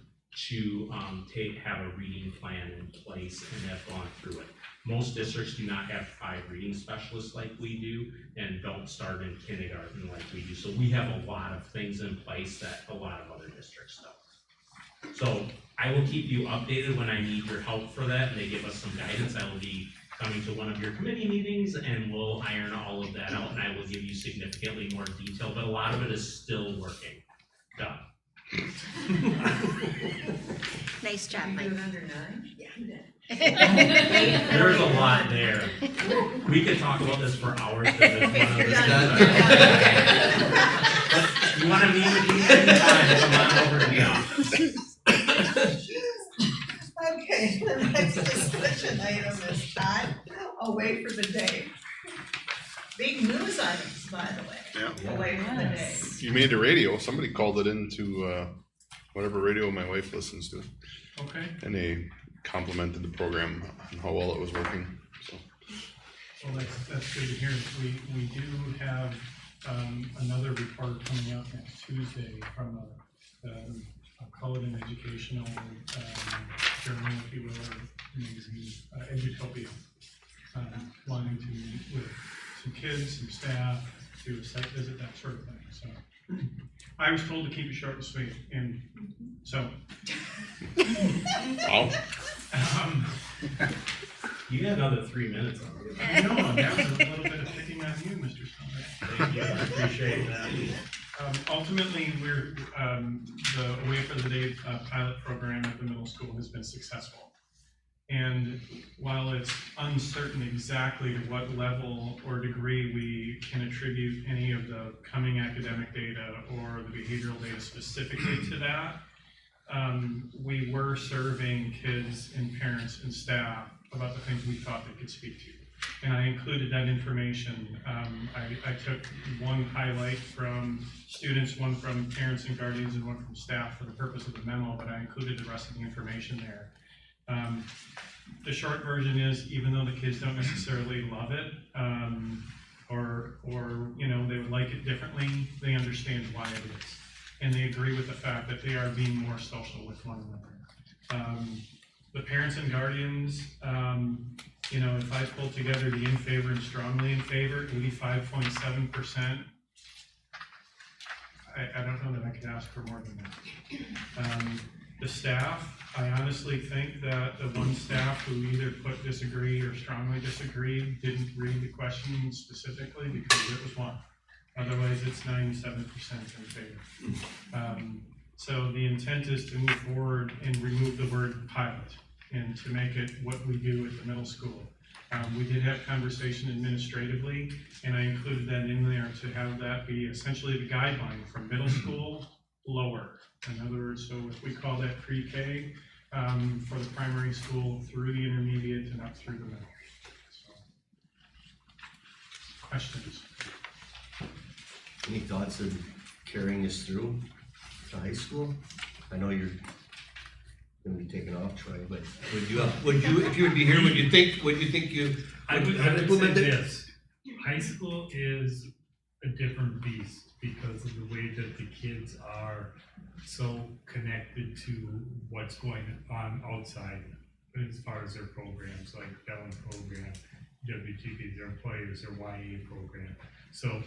to have a reading plan in place and have gone through it. Most districts do not have 5 reading specialists like we do, and don't start in kindergarten like we do. So we have a lot of things in place that a lot of other districts don't. So I will keep you updated when I need your help for that, and they give us some guidance. I will be coming to one of your committee meetings, and we'll iron all of that out, and I will give you significantly more detail, but a lot of it is still working. Done. Nice job, You Mike. do it under 9? Yeah. There's a lot there. We could talk about this for hours, because it's one of the But you wanna meet with me anytime, come on over to the office. Okay, the next discussion item is time away for the day. Big news items, by the way, Yeah. away for the day. You made the radio. Somebody called it into whatever radio my wife listens to, Okay, and they complimented the program and how well it was working. So well, that's good to hear. We do have another report coming out next Tuesday from I'll call it an educational journal, if you will, or magazine, Edutopia, wanting to meet with some kids, some staff, do a site visit, that sort of thing. So I was told to keep it short and sweet, and so. wow. You got another 3 minutes on it. I know, that was a little bit of picking on you, Mr. Stomach. Thank you, I appreciate that. Ultimately, we're, the Away for the Day pilot program at the middle school has been successful. And while it's uncertain exactly to what level or degree we can attribute any of the coming academic data or the behavioral data specifically to that, we were surveying kids and parents and staff about the things we thought they could speak to. And I included that information. I took one highlight from students, one from parents and guardians, and one from staff for the purpose of the memo, but I included the rest of the information there. The short version is, even though the kids don't necessarily love it, or you know, they would like it differently, they understand why it is. And they agree with the fact that they are being more social with one another. The parents and guardians, you know, if I pull together the in favor and strongly in favor, 85.7%, I don't know that I could ask for more than that. The staff, I honestly think that the one staff who either put disagree or strongly disagree didn't read the question specifically, because it was one. Otherwise, it's 97% in favor. So the intent is to move forward and remove the word pilot and to make it what we do at the middle school. We did have conversation administratively, and I included that in there to have that be essentially the guideline from middle school lower. In other words, so if we call that pre-K for the primary school through the intermediate and up through the middle. So, questions? Any thoughts of carrying this through to high school? I know you're gonna be taking off, Troy, but would you, if you would be here, would you think you I would say this, high school is a different beast because of the way that the kids are so connected to what's going on outside as far as their programs, like Bellin program, WTP, their employers, their YA program. So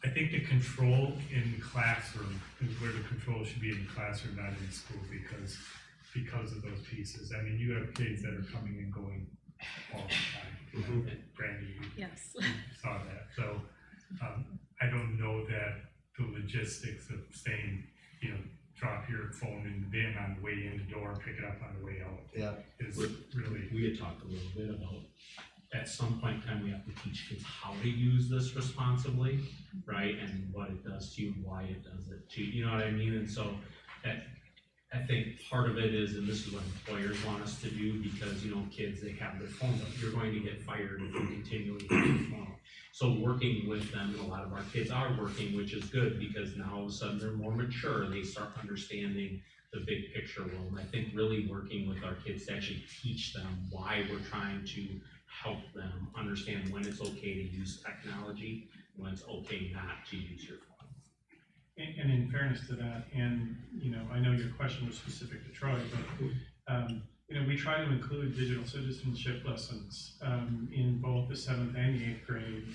I think the control in the classroom is where the control should be in the classroom, not in school, because because of those pieces. I mean, you have kids that are coming and going all the time. Brandy, you Yes. saw that. So I don't know that the logistics of saying, you know, drop your phone in the bin on the way in the door, pick it up on the way out. Yeah. Is really. We had talked a little bit about, at some point in time, we have to teach kids how to use this responsibly, right? And what it does to you, and why it does it to you, you know what I mean? And so that, I think part of it is, and this is what employers want us to do, because, you know, kids, they have their phones up. You're going to get fired if you continually have your phone up. So working with them, and a lot of our kids are working, which is good, because now all of a sudden they're more mature, they start understanding the big picture world. And I think really working with our kids to actually teach them why we're trying to help them understand when it's okay to use technology, when it's okay not to use your phone. And in fairness to that, and, you know, I know your question was specific to Troy, but, you know, we try to include digital citizenship lessons in both the 7th and the 8th grade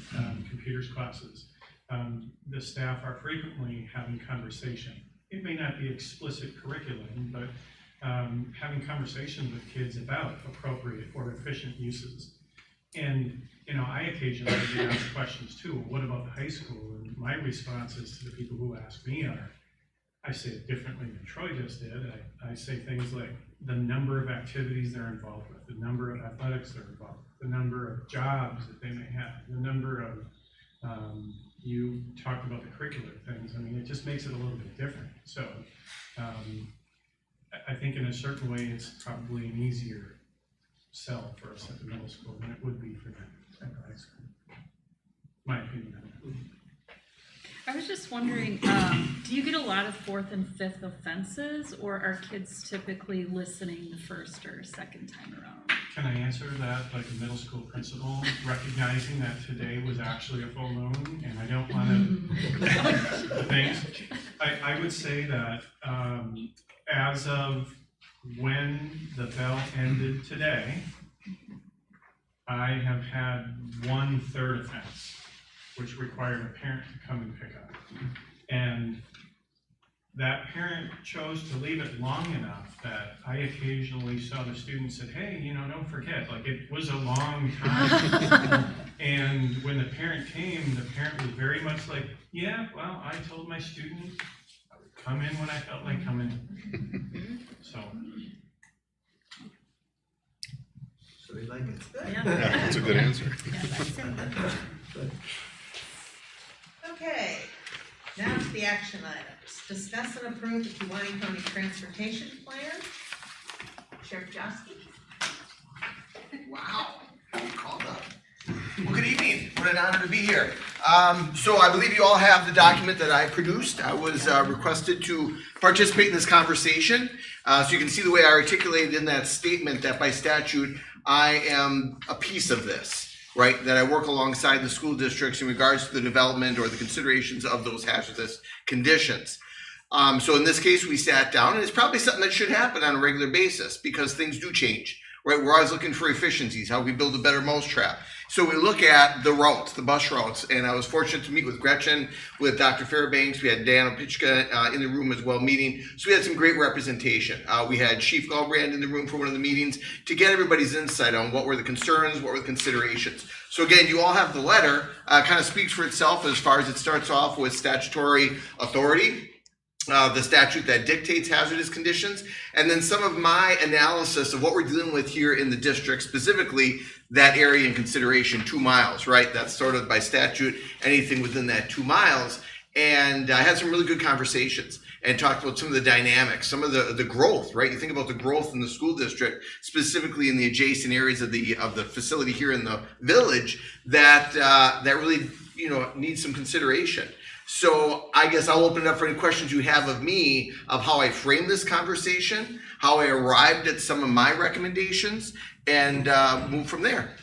computers classes. The staff are frequently having conversation. It may not be explicit curriculum, but having conversations with kids about appropriate or efficient uses. And, you know, I occasionally get asked questions too, what about the high school? And my responses to the people who ask me are, I say it differently than Troy just did. I say things like the number of activities they're involved with, the number of athletics they're involved with, the number of jobs that they may have, the number of, you talked about the curricular things. I mean, it just makes it a little bit different. So I think in a certain way, it's probably an easier sell for us at the middle school than it would be for them at the high school. My opinion on that. I was just wondering, do you get a lot of 4th and 5th offenses, or are kids typically listening the first or second time around? Can I answer that like a middle school principal, recognizing that today was actually a full moon and I don't want to things? I would say that as of when the bell ended today, I have had 1/3 offense, which required a parent to come and pick up. And that parent chose to leave it long enough that I occasionally saw the student said, hey, you know, don't forget, like it was a long time. And when the parent came, the parent was very much like, yeah, well, I told my student I would come in when I felt like coming in. So we like it. Yeah, that's a good answer. Okay, now to the action items. Discuss and approve the Kewanee County Transportation Plan. Sheriff Joski. Wow, called up. Well, good evening. What an honor to be here. So I believe you all have the document that I produced. I was requested to participate in this conversation. So you can see the way I articulated in that statement that by statute, I am a piece of this, right? That I work alongside the school districts in regards to the development or the considerations of those hazardous conditions. So in this case, we sat down, and it's probably something that should happen on a regular basis because things do change, right? We're always looking for efficiencies, how we build a better mousetrap. So we look at the routes, the bus routes, and I was fortunate to meet with Gretchen, with Dr. Fairbanks. We had Dan Opichka in the room as well meeting. So we had some great representation. We had Chief Galbrand in the room for one of the meetings to get everybody's insight on what were the concerns, what were the considerations. So again, you all have the letter, kind of speaks for itself as far as it starts off with statutory authority. The statute that dictates hazardous conditions, and then some of my analysis of what we're dealing with here in the district, specifically that area in consideration, 2 miles, right? That's sort of by statute, anything within that 2 miles. And I had some really good conversations and talked about some of the dynamics, some of the growth, right? You think about the growth in the school district, specifically in the adjacent areas of the facility here in the village that really, you know, needs some consideration. So I guess I'll open it up for any questions you have of me of how I framed this conversation, how I arrived at some of my recommendations, and move from there.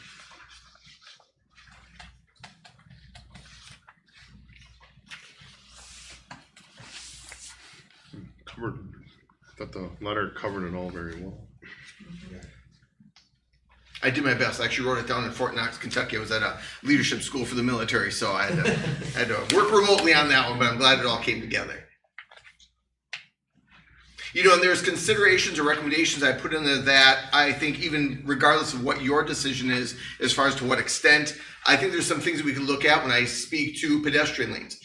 I thought the letter covered it all very well. I did my best. I actually wrote it down in Fort Knox, Kentucky. I was at a leadership school for the military, so I had to work remotely on that one, but I'm glad it all came together. You know, and there's considerations or recommendations I put in there that I think even regardless of what your decision is, as far as to what extent, I think there's some things that we can look at when I speak to pedestrian lanes.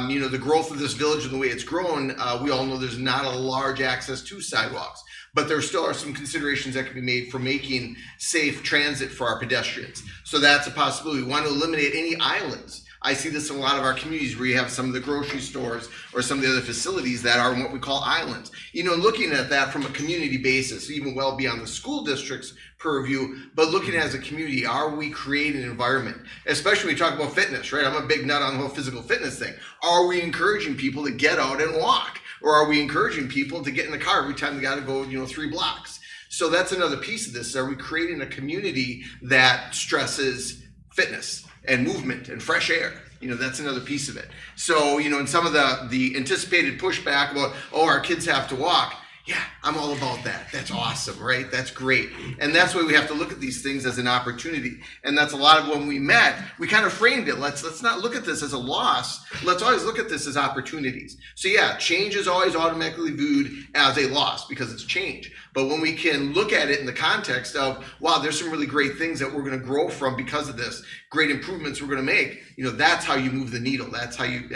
You know, the growth of this village and the way it's grown, we all know there's not a large access to sidewalks, but there still are some considerations that can be made for making safe transit for our pedestrians. So that's a possibility. We want to eliminate any islands. I see this in a lot of our communities where you have some of the grocery stores or some of the other facilities that are what we call islands. You know, looking at that from a community basis, even well beyond the school district's purview, but looking as a community, are we creating an environment? Especially when we talk about fitness, right? I'm a big nut on the whole physical fitness thing. Are we encouraging people to get out and walk? Or are we encouraging people to get in the car every time they got to go, 3 blocks? So that's another piece of this. Are we creating a community that stresses fitness and movement and fresh air? That's another piece of it. So, in some of the anticipated pushback about, our kids have to walk. Yeah, I'm all about that. That's awesome, right? That's great. And that's why we have to look at these things as an opportunity. And that's a lot of when we met, we kind of framed it. Let's not look at this as a loss. Let's always look at this as opportunities. So yeah, change is always automatically viewed as a loss because it's change. But when we can look at it in the context of, wow, there's some really great things that we're going to grow from because of this, great improvements we're going to make, that's how you move the needle. That's how you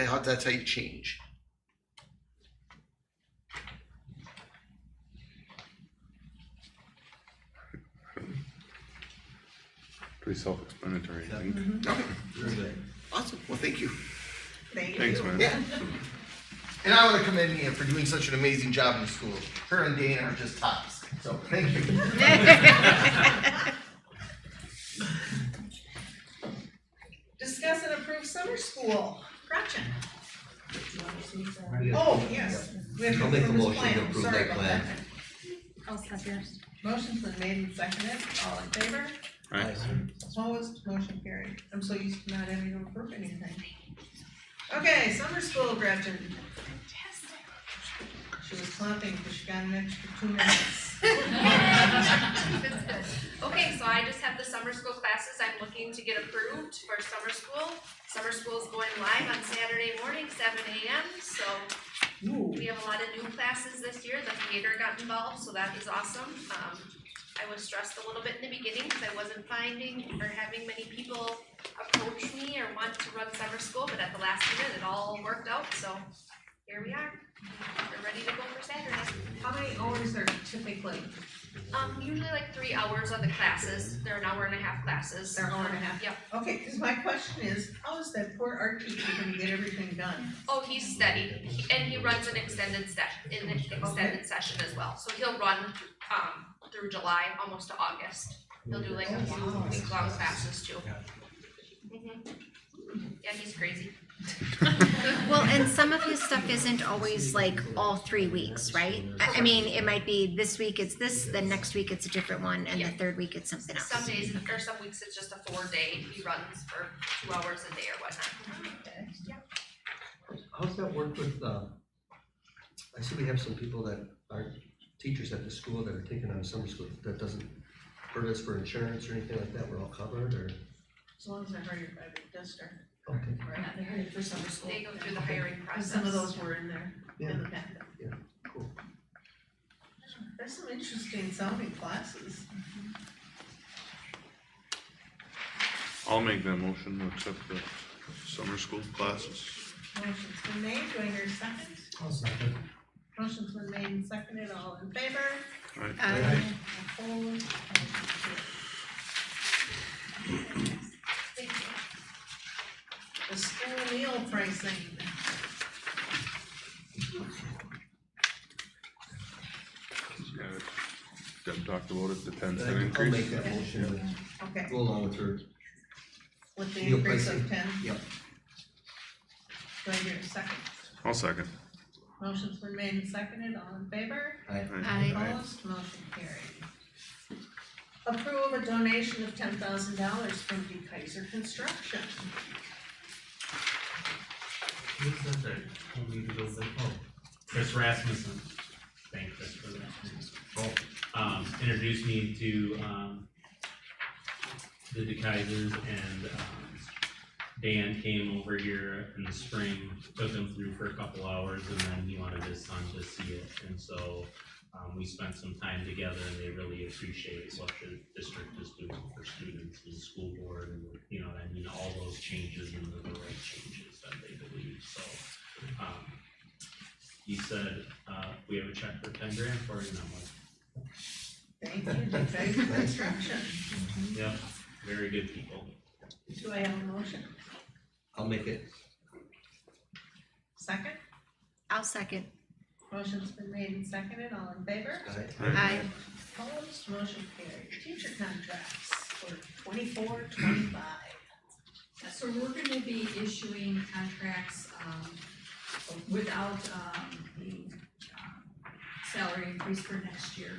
change. Pretty self-explanatory, I think. Okay. Very good. Awesome. Well, thank you. Thanks, man. Yeah. And I want to commend Mia for doing such an amazing job in the school. Her and Dana are just tops. So thank you. Discuss and approve summer school. Gretchen. Yeah. Oh, yes. We have to I'll make a approve this motion to plan. approve Sorry that about plan. I'll second. Motion's been made and seconded. All in favor? Right. Opposed? Motion carried. I'm so used to not having to approve anything. Okay, summer school, Gretchen. She was clapping because she got an extra 2 minutes. Okay, so I just have the summer school classes I'm looking to get approved for summer school. Summer school is going live on Saturday morning, 7 a.m. So we have a lot of new classes this year. The theater got involved, so that is awesome. I was stressed a little bit in the beginning because I wasn't finding or having many people approach me or want to run summer school, but at the last minute it all worked out, so here we are. We're ready to go for Saturday. How many hours are typically? Usually like 3 hours of the classes. They're an hour and a half classes. They're an hour and a half? Yep. Okay, because my question is, how is that poor art teacher gonna get everything done? Oh, he's steady, and he runs an extended session as well. So he'll run through July, almost to August. He'll do like a few week-long classes too. Yeah, he's crazy. Well, and some of his stuff isn't always like all 3 weeks, right? I mean, it might be this week it's this, then next week it's a different one, and the third week it's something else. Some days, or some weeks it's just a 4-day. He runs for 2 hours a day or whatnot. How's that work with, I see we have some people that are teachers at the school that are taking on summer school. That doesn't hurt us for insurance or anything like that? We're all covered, or? As long as they're hired by the district. Okay. Right, they're hired for summer school. They go through the hiring process. Some of those were in there, in the packet. Yeah, cool. There's some interesting sounding classes. I'll make that motion to accept the summer school classes. Motion's been made, do I hear a second? I'll second. Motion's been made and seconded, all in favor? Right. Opposed? The school meal pricing. Yeah, Deb talked about it, the 10 cent I'll increase. make that motion. Okay. Go along with her. With the meal increase pricing. of 10, Yep. do I hear a second? I'll second. Motion's been made and seconded, all in favor? Aye. Aye. Opposed, motion carried. Approve a donation of $10,000 from De Kaiser Construction. Who's that there? Told me to go there. Oh, Chris Rasmussen. Thank Chris for that. Introduced me to the De Kaisers, and Dan came over here in the spring, took him through for a couple hours, and then he wanted his son to see it. And so we spent some time together, and they really appreciate what the district is doing for students and the school board, and I mean, all those changes and the right changes that they believe. So he said, we have a check for 10 grand for you, and I'm like, Thank you, Big Construction. yep, very good people. Do I have a motion? I'll make it. Second? I'll second. Motion's been made and seconded, all in favor? Aye. Opposed, motion carried. Teacher contracts for 24-25. So we're gonna be issuing contracts, without, the, salary increase for next year.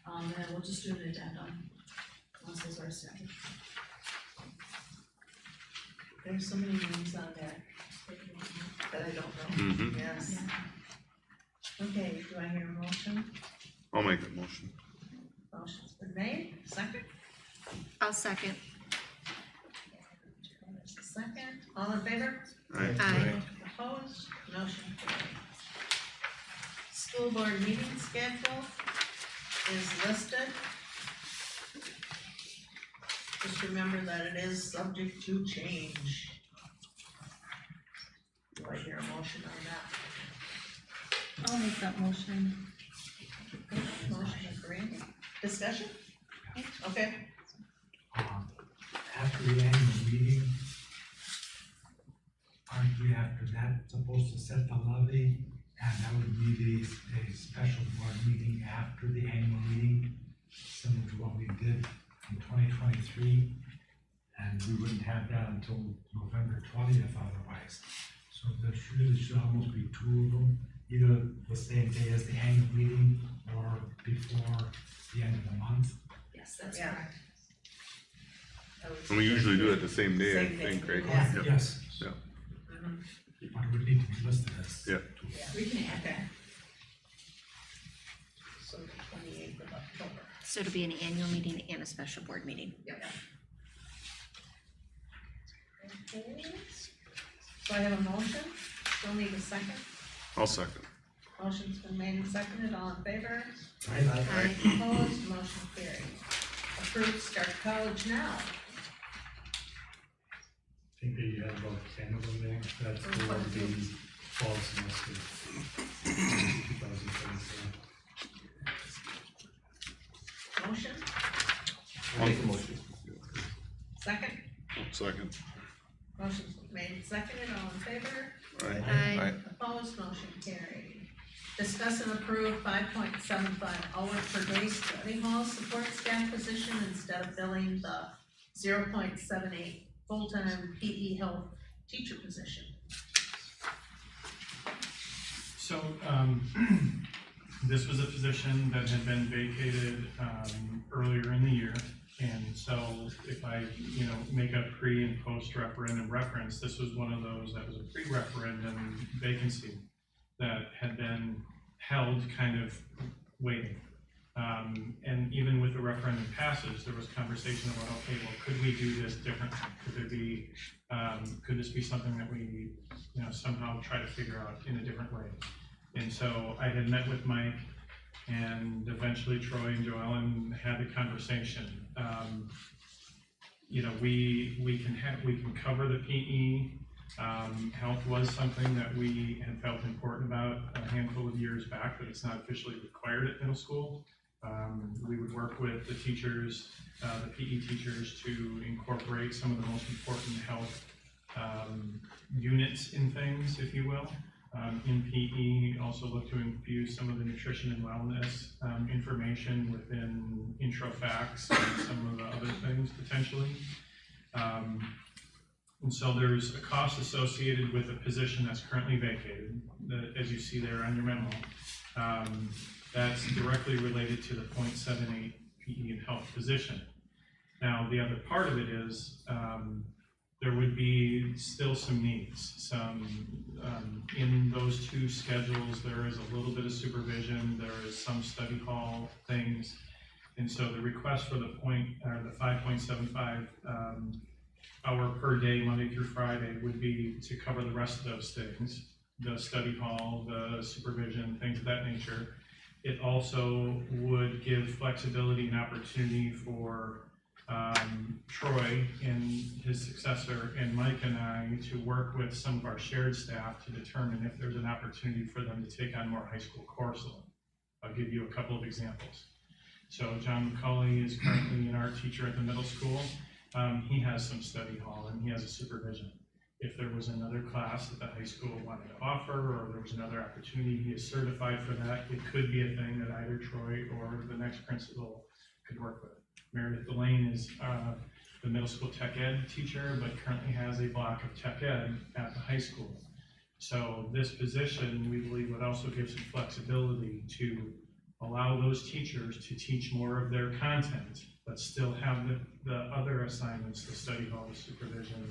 And then we'll just do an addendum once those are established. There's so many names on there that I don't know. Yes. Okay, do I hear a motion? I'll make that motion. Motion's been made, second? I'll second. There's a second, all in favor? Aye. Opposed, motion carried. School board meeting schedule is listed. Just remember that it is subject to change. Do I hear a motion on that? I'll make that motion. Motion is granted. Discussion? Okay. After the annual meeting, aren't we after that supposed to set the levy? And that would be a special board meeting after the annual meeting, similar to what we did in 2023. And we wouldn't have that until November 20th otherwise. So there really should almost be two of them, either the same day as the annual meeting or before the end of the month. Yes, that's Yeah. correct. And we usually do it the same day, I Same day, think, right? yeah. Yep. Yes. Yeah. Mhm. But it would need to be listed as. Yeah. We can add that. So the 28th of October. So it'll be an annual meeting and a special board meeting. Okay. So I have a motion, still need a second. I'll second. Motion's been made and seconded, all in favor? Aye. Opposed, motion carried. Approved start college now. I think that you have about 10 of them there, that's for the fall semester, 2027. Motion, I'll make a motion. second. Second. Motion's been made and seconded, all in favor? Aye. Opposed, motion carried. Discuss and approve 5.75 hour per day study hall support staff position instead of filling the 0.78 full-time PE health teacher position. So, this was a position that had been vacated, earlier in the year. And so if I, make a pre and post referendum reference, this was one of those that was a pre-referendum vacancy that had been held kind of waiting. And even with the referendum passage, there was conversation about, okay, well, could we do this differently? Could there be, could this be something that we, somehow try to figure out in a different way? And so I had met with Mike and eventually Troy and Joellen had the conversation. We can cover the PE. Health was something that we had felt important about a handful of years back, but it's not officially required at middle school. We would work with the teachers, the PE teachers, to incorporate some of the most important health units in things, if you will. In PE, also look to infuse some of the nutrition and wellness information within intro facts and some of the other things potentially. And so there's a cost associated with a position that's currently vacated, as you see there on your memo. That's directly related to the 0.78 PE and health position. Now, the other part of it is there would be still some needs. In those two schedules, there is a little bit of supervision, there is some study hall things. And so the request for the 5.75 hour per day, Monday through Friday, would be to cover the rest of those things, the study hall, the supervision, things of that nature. It also would give flexibility and opportunity for Troy and his successor and Mike and I to work with some of our shared staff to determine if there's an opportunity for them to take on more high school course load. I'll give you a couple of examples. So John McCauley is currently an art teacher at the middle school. He has some study hall and he has a supervision. If there was another class that the high school wanted to offer, or there was another opportunity, he is certified for that. It could be a thing that either Troy or the next principal could work with. Meredith Delane is the middle school tech ed teacher, but currently has a block of tech ed at the high school. So this position, we believe, would also give some flexibility to allow those teachers to teach more of their content, but still have the other assignments, the study hall, the supervision,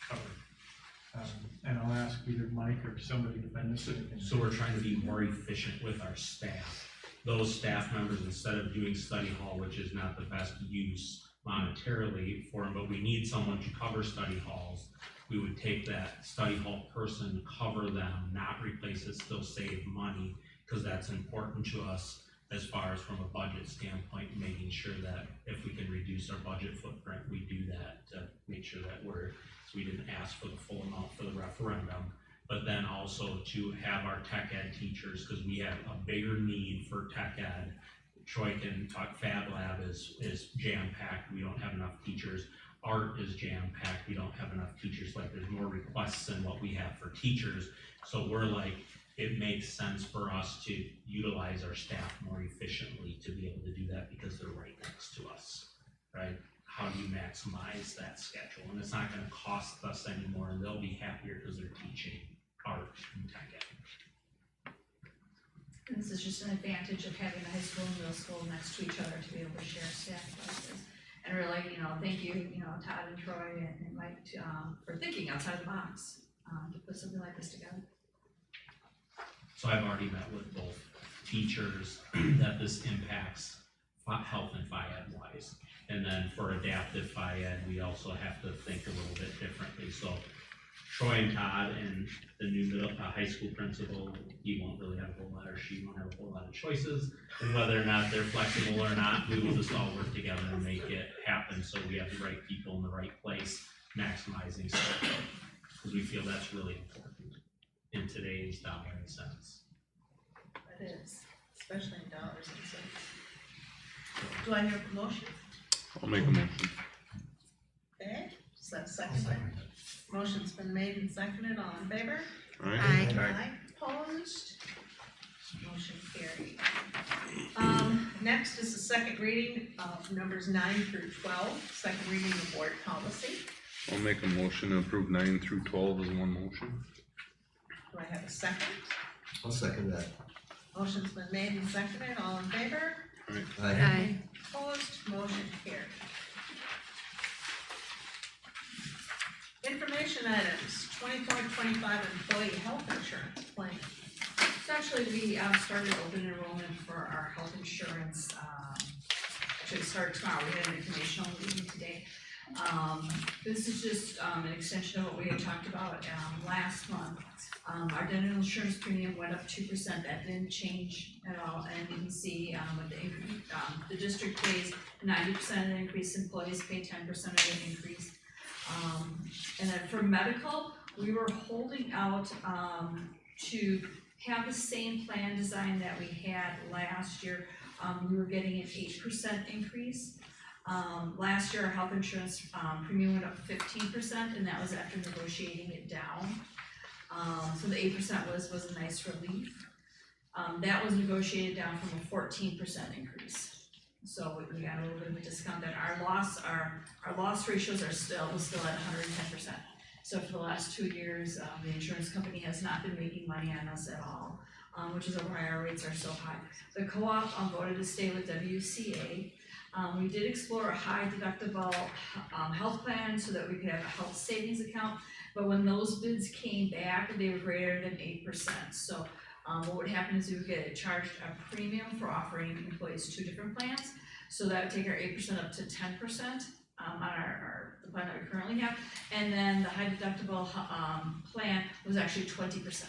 covered. And I'll ask either Mike or somebody if I missed anything. So we're trying to be more efficient with our staff. Those staff members, instead of doing study hall, which is not the best use monetarily for them, but we need someone to cover study halls, we would take that study hall person, cover them, not replace it, still save money, because that's important to us as far as from a budget standpoint, making sure that if we can reduce our budget footprint, we do that to make sure that so we didn't ask for the full amount for the referendum, but then also to have our tech ed teachers, because we have a bigger need for tech ed. Troy can talk, Fab Lab is jam-packed, we don't have enough teachers. Art is jam-packed, we don't have enough teachers, like there's more requests than what we have for teachers. So we're like, it makes sense for us to utilize our staff more efficiently to be able to do that because they're right next to us, right? How do you maximize that schedule? And it's not gonna cost us anymore, and they'll be happier because they're teaching art and tech ed. This is just an advantage of having the high school and middle school next to each other to be able to share staff devices. And really, thank you, Todd and Troy and Mike for thinking outside the box to put something like this together. So I've already met with both teachers that this impacts health and phy-ed wise. And then for adaptive phy-ed, we also have to think a little bit differently. So Troy and Todd and the new high school principal, he won't really have a whole lot, or she won't have a whole lot of choices. And whether or not they're flexible or not, we will just all work together and make it happen so we have the right people in the right place, maximizing support. Because we feel that's really important in today's dollar and cents. It is, especially in dollars and cents. Do I hear a motion? I'll make a motion. Okay, is that second? Motion's been made and seconded, all in favor? Aye. Aye. Opposed? Motion carried. Next is the second reading of numbers 9 through 12, second reading of board policy. I'll make a motion to approve 9 through 12 as one motion. Do I have a second? I'll second that. Motion's been made and seconded, all in favor? Aye. Opposed, motion carried. Information items, 24-25 employee health insurance plan. So actually, we started open enrollment for our health insurance, actually it started tomorrow, we had an informational meeting today. This is just an extension of what we had talked about last month. Our dental insurance premium went up 2%, that didn't change at all, and you can see with the increase, the district pays 90% of the increase, employees pay 10% of the increase. And then for medical, we were holding out to have the same plan design that we had last year. We were getting an 8% increase. Last year, our health insurance premium went up 15%, and that was after negotiating it down. So the 8% was a nice relief. That was negotiated down from a 14% increase. So we got a little bit of a discount there. Our loss ratios are still at 110%. So for the last 2 years, the insurance company has not been making money on us at all, which is why our rates are so high. The co-op voted to stay with WCA. We did explore a high deductible health plan so that we could have a health savings account, but when those bids came back, they were greater than 8%. So what would happen is we would get charged a premium for offering employees 2 different plans. So that would take our 8% up to 10%. on the plan that we currently have. And then the high deductible, plan was actually 20%.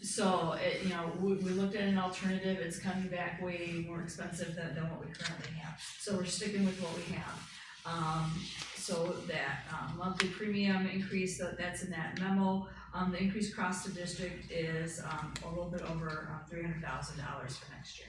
So it, we looked at an alternative, it's coming back way more expensive than what we currently have. So we're sticking with what we have. So that, monthly premium increase, that's in that memo. The increased cost to district is, a little bit over, $300,000 for next year.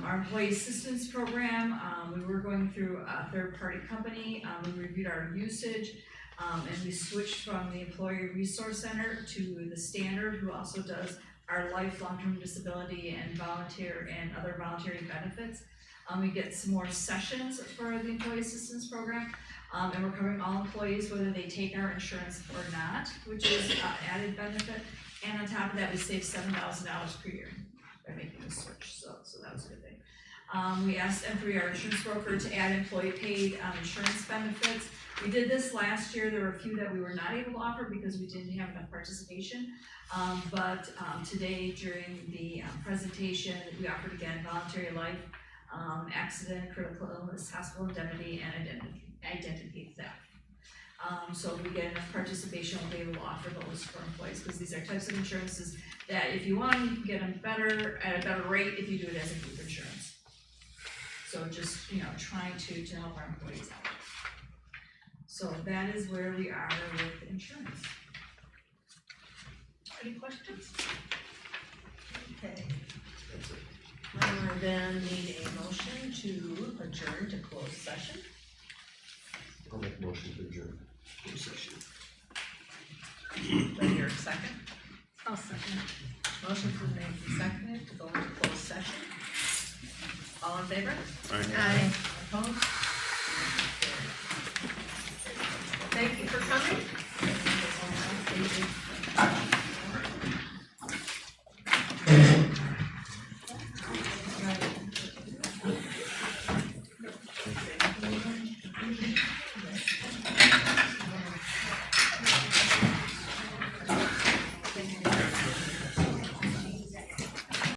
Our employee assistance program, we were going through a third-party company, we reviewed our usage, and we switched from the Employee Resource Center to the Standard, who also does our life, long-term disability, and volunteer and other voluntary benefits. We get some more sessions for the employee assistance program, and we're covering all employees, whether they take our insurance or not, which is an added benefit. And on top of that, we save $7,000 per year by making the switch, so that was a good thing. We asked M3, our insurance broker, to add employee paid insurance benefits. We did this last year. There were a few that we were not able to offer because we didn't have enough participation. But today during the presentation, we offered again voluntary life, accident, critical illness, hospital indemnity, and identity theft. So if we get enough participation, we'll be able to offer those for employees, because these are types of insurances that if you want, you can get them at a better rate if you do it as a group insurance. So just, trying to help our employees out. So that is where we are with insurance. Any questions? Okay. I then need a motion to adjourn to closed session. I'll make a motion to adjourn closed session. Do I hear a second? I'll second. Motion's been made and seconded to go into closed session. All in favor? Aye. Aye. Opposed?